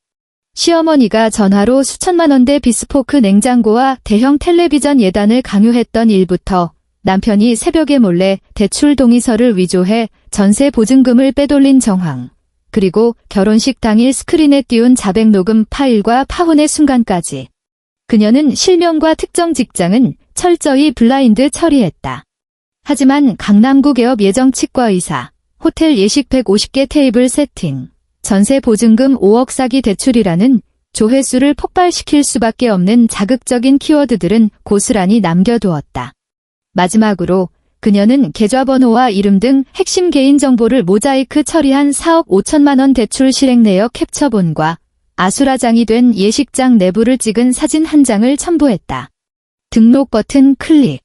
Speaker 1: 시어머니가 전화로 수천만 원대 비스포크 냉장고와 대형 텔레비전 예단을 강요했던 일부터 남편이 새벽에 몰래 대출 동의서를 위조해 전세 보증금을 빼돌린 정황, 그리고 결혼식 당일 스크린에 띄운 자백 녹음 파일과 파혼의 순간까지. 그녀는 실명과 특정 직장은 철저히 블라인드 처리했다. 하지만 강남구 개업 예정 치과의사, 호텔 예식 150개 테이블 세팅, 전세 보증금 5억 사기 대출이라는 조회수를 폭발시킬 수밖에 없는 자극적인 키워드들은 고스란히 남겨두었다. 마지막으로 그녀는 계좌번호와 이름 등 핵심 개인정보를 모자이크 처리한 4억 5천만 원 대출 실행 내역 캡처본과 아수라장이 된 예식장 내부를 찍은 사진 한 장을 첨부했다. 등록 버튼 클릭.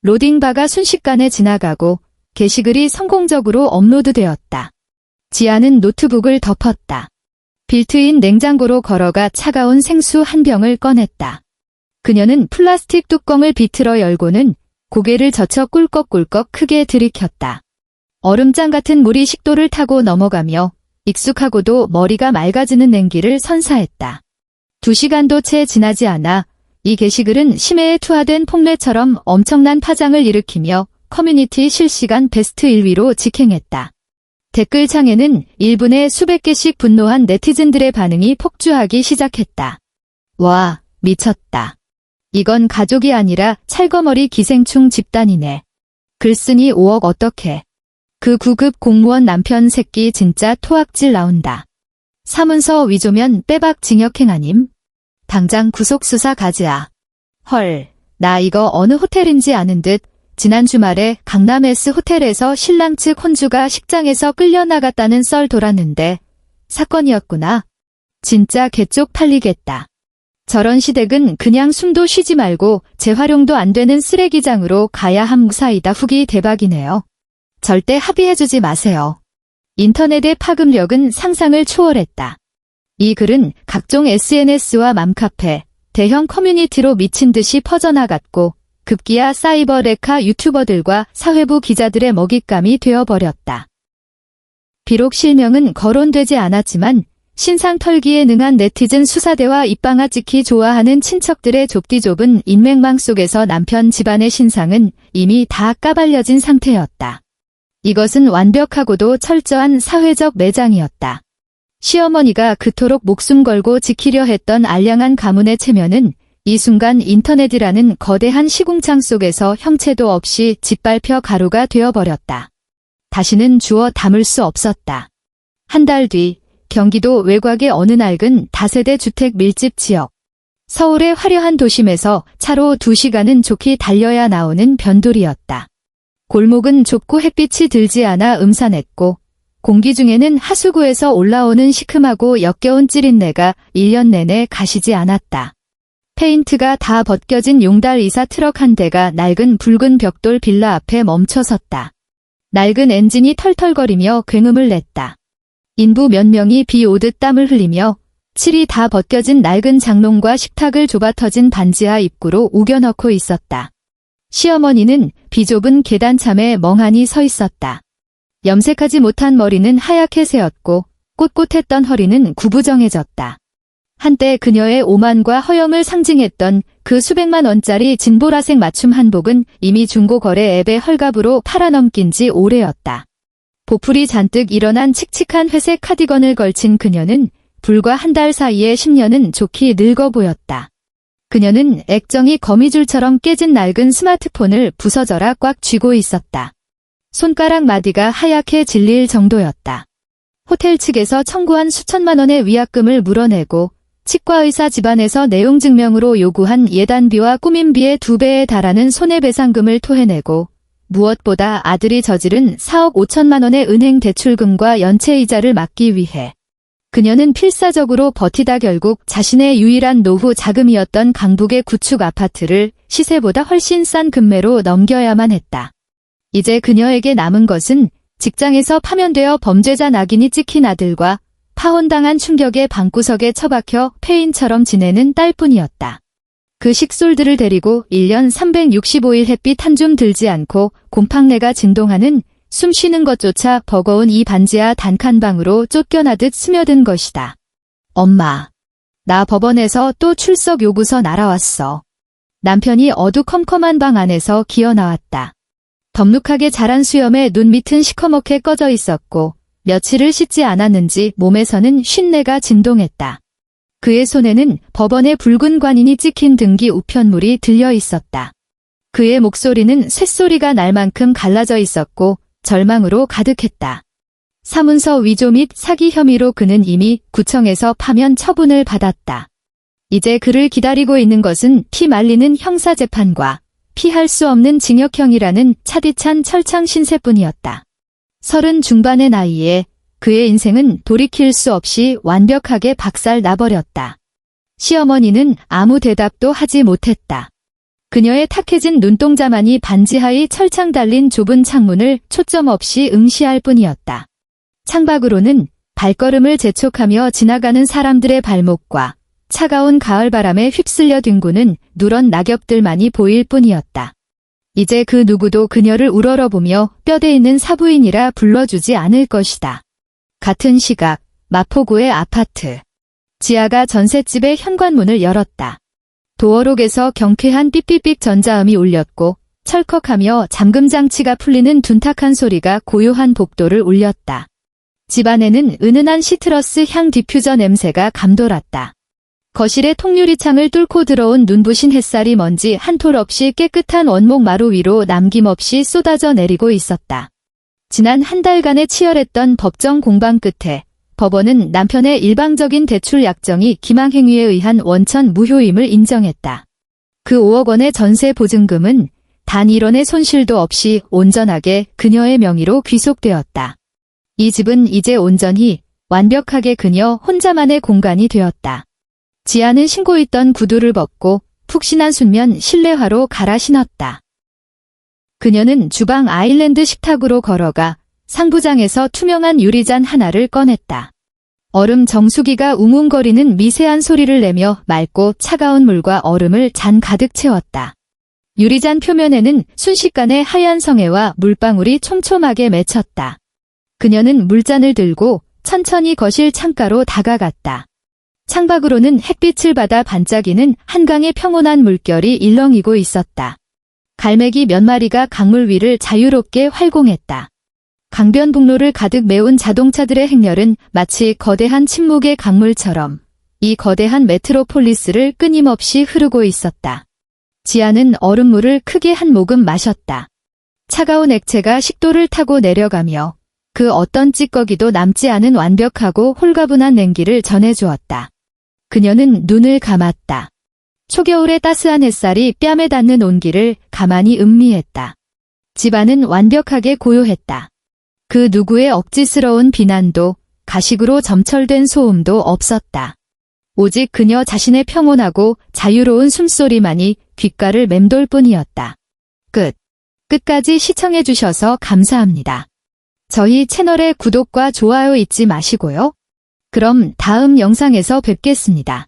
Speaker 1: 로딩바가 순식간에 지나가고 게시글이 성공적으로 업로드되었다. 지아는 노트북을 덮었다. 빌트인 냉장고로 걸어가 차가운 생수 한 병을 꺼냈다. 그녀는 플라스틱 뚜껑을 비틀어 열고는 고개를 젖혀 꿀꺽꿀꺽 크게 들이켰다. 얼음장 같은 물이 식도를 타고 넘어가며 익숙하고도 머리가 맑아지는 냉기를 선사했다. 2시간도 채 지나지 않아 이 게시글은 심해에 투하된 폭래처럼 엄청난 파장을 일으키며 커뮤니티 실시간 베스트 1위로 직행했다. 댓글창에는 1분에 수백 개씩 분노한 네티즌들의 반응이 폭주하기 시작했다. 와, 미쳤다. 이건 가족이 아니라 찰거머리 기생충 집단이네. 글쓴이 5억 어떡해. 그 9급 공무원 남편 새끼 진짜 토악질 나온다. 사문서 위조면 빼박 징역행 아님? 당장 구속수사 가지야. 헐, 나 이거 어느 호텔인지 아는 듯 지난 주말에 강남 S 호텔에서 신랑 측 혼주가 식장에서 끌려나갔다는 썰 돌았는데 사건이었구나. 진짜 개쪽 팔리겠다. 저런 시댁은 그냥 숨도 쉬지 말고 재활용도 안 되는 쓰레기장으로 가야 함 무사이다. 후기 대박이네요. 절대 합의해주지 마세요. 인터넷의 파급력은 상상을 초월했다. 이 글은 각종 SNS와 맘카페, 대형 커뮤니티로 미친 듯이 퍼져나갔고 급기야 사이버 레카 유튜버들과 사회부 기자들의 먹잇감이 되어버렸다. 비록 실명은 거론되지 않았지만 신상 털기에 능한 네티즌 수사대와 입방아 찍기 좋아하는 친척들의 좁디 좁은 인맥망 속에서 남편 집안의 신상은 이미 다 까발려진 상태였다. 이것은 완벽하고도 철저한 사회적 매장이었다. 시어머니가 그토록 목숨 걸고 지키려 했던 알량한 가문의 체면은 이 순간 인터넷이라는 거대한 시궁창 속에서 형체도 없이 짓밟혀 가루가 되어버렸다. 다시는 주워 담을 수 없었다. 한 달 뒤 경기도 외곽의 어느 낡은 다세대 주택 밀집 지역. 서울의 화려한 도심에서 차로 2시간은 좋게 달려야 나오는 변두리였다. 골목은 좁고 햇빛이 들지 않아 음산했고 공기 중에는 하수구에서 올라오는 시큼하고 역겨운 찌린내가 1년 내내 가시지 않았다. 페인트가 다 벗겨진 용달 이사 트럭 한 대가 낡은 붉은 벽돌 빌라 앞에 멈춰섰다. 낡은 엔진이 털털거리며 굉음을 냈다. 인부 몇 명이 비 오듯 땀을 흘리며 칠이 다 벗겨진 낡은 장롱과 식탁을 좁아터진 반지하 입구로 우겨넣고 있었다. 시어머니는 비좁은 계단참에 멍하니 서 있었다. 염색하지 못한 머리는 하얗게 새었고 꼿꼿했던 허리는 구부정해졌다. 한때 그녀의 오만과 허영을 상징했던 그 그 수백만 원짜리 진보라색 맞춤 한복은 이미 중고거래 앱의 헐값으로 팔아넘긴 지 오래였다. 보풀이 잔뜩 일어난 칙칙한 회색 카디건을 걸친 그녀는 불과 한 달 사이에 10년은 좋게 늙어 보였다. 그녀는 액정이 거미줄처럼 깨진 낡은 스마트폰을 부서져라 꽉 쥐고 있었다. 손가락 마디가 하얗게 질릴 정도였다. 호텔 측에서 청구한 수천만 원의 위약금을 물어내고 치과의사 집안에서 내용 증명으로 요구한 예단비와 꾸민비의 2배에 달하는 손해배상금을 토해내고 무엇보다 아들이 저지른 4억 5천만 원의 은행 대출금과 연체이자를 막기 위해 그녀는 필사적으로 버티다 결국 자신의 유일한 노후 자금이었던 강북의 구축 아파트를 시세보다 훨씬 싼 금매로 넘겨야만 했다. 이제 그녀에게 남은 것은 직장에서 파면되어 범죄자 낙인이 찍힌 아들과 파혼당한 충격에 방구석에 처박혀 폐인처럼 지내는 딸뿐이었다. 그 식솔들을 데리고 1년 365일 햇빛 한 줌 들지 않고 곰팡내가 진동하는 숨 쉬는 것조차 버거운 이 반지하 단칸방으로 쫓겨나듯 스며든 것이다. 엄마, 나 법원에서 또 출석 요구서 날아왔어. 남편이 어두컴컴한 방 안에서 기어나왔다. 덥룩하게 자란 수염에 눈 밑은 시커멓게 꺼져 있었고 며칠을 씻지 않았는지 몸에서는 쉰내가 진동했다. 그의 손에는 법원의 붉은 관인이 찍힌 등기 우편물이 들려 있었다. 그의 목소리는 쇳소리가 날 만큼 갈라져 있었고 절망으로 가득했다. 사문서 위조 및 사기 혐의로 그는 이미 구청에서 파면 처분을 받았다. 이제 그를 기다리고 있는 것은 피 말리는 형사재판과 피할 수 없는 징역형이라는 차디찬 철창 신세뿐이었다. 30 중반의 나이에 그의 인생은 돌이킬 수 없이 완벽하게 박살 나버렸다. 시어머니는 아무 대답도 하지 못했다. 그녀의 탁해진 눈동자만이 반지하의 철창 달린 좁은 창문을 초점 없이 응시할 뿐이었다. 창밖으로는 발걸음을 재촉하며 지나가는 사람들의 발목과 차가운 가을바람에 휩쓸려 뒹구는 누런 낙엽들만이 보일 뿐이었다. 이제 그 누구도 그녀를 우러러보며 뼈대 있는 사부인이라 불러주지 않을 것이다. 같은 시각 마포구의 아파트. 지아가 전셋집의 현관문을 열었다. 도어록에서 경쾌한 삐삐삑 전자음이 울렸고 철컥하며 잠금장치가 풀리는 둔탁한 소리가 고요한 복도를 울렸다. 집안에는 은은한 시트러스 향 디퓨저 냄새가 감돌았다. 거실의 통유리창을 뚫고 들어온 눈부신 햇살이 먼지 한 톨 없이 깨끗한 원목 마루 위로 남김없이 쏟아져 내리고 있었다. 지난 한 달간의 치열했던 법정 공방 끝에 법원은 남편의 일방적인 대출 약정이 기망행위에 의한 원천 무효임을 인정했다. 그 5억 원의 전세 보증금은 단 1원의 손실도 없이 온전하게 그녀의 명의로 귀속되었다. 이 집은 이제 온전히 완벽하게 그녀 혼자만의 공간이 되었다. 지아는 신고 있던 구두를 벗고 푹신한 순면 실내화로 갈아 신었다. 그녀는 주방 아일랜드 식탁으로 걸어가 상부장에서 투명한 유리잔 하나를 꺼냈다. 얼음 정수기가 웅웅거리는 미세한 소리를 내며 맑고 차가운 물과 얼음을 잔 가득 채웠다. 유리잔 표면에는 순식간에 하얀 성에와 물방울이 촘촘하게 맺혔다. 그녀는 물잔을 들고 천천히 거실 창가로 다가갔다. 창밖으로는 햇빛을 받아 반짝이는 한강의 평온한 물결이 일렁이고 있었다. 갈매기 몇 마리가 강물 위를 자유롭게 활공했다. 강변북로를 가득 메운 자동차들의 행렬은 마치 거대한 침묵의 강물처럼 이 거대한 메트로폴리스를 끊임없이 흐르고 있었다. 지아는 얼음물을 크게 한 모금 마셨다. 차가운 액체가 식도를 타고 내려가며 그 어떤 찌꺼기도 남지 않은 완벽하고 홀가분한 냉기를 전해주었다. 그녀는 눈을 감았다. 초겨울의 따스한 햇살이 뺨에 닿는 온기를 가만히 음미했다. 집안은 완벽하게 고요했다. 그 누구의 억지스러운 비난도 가식으로 점철된 소음도 없었다. 오직 그녀 자신의 평온하고 자유로운 숨소리만이 귓가를 맴돌 뿐이었다. 끝까지 시청해주셔서 감사합니다. 저희 채널의 구독과 좋아요 잊지 마시고요. 그럼 다음 영상에서 뵙겠습니다.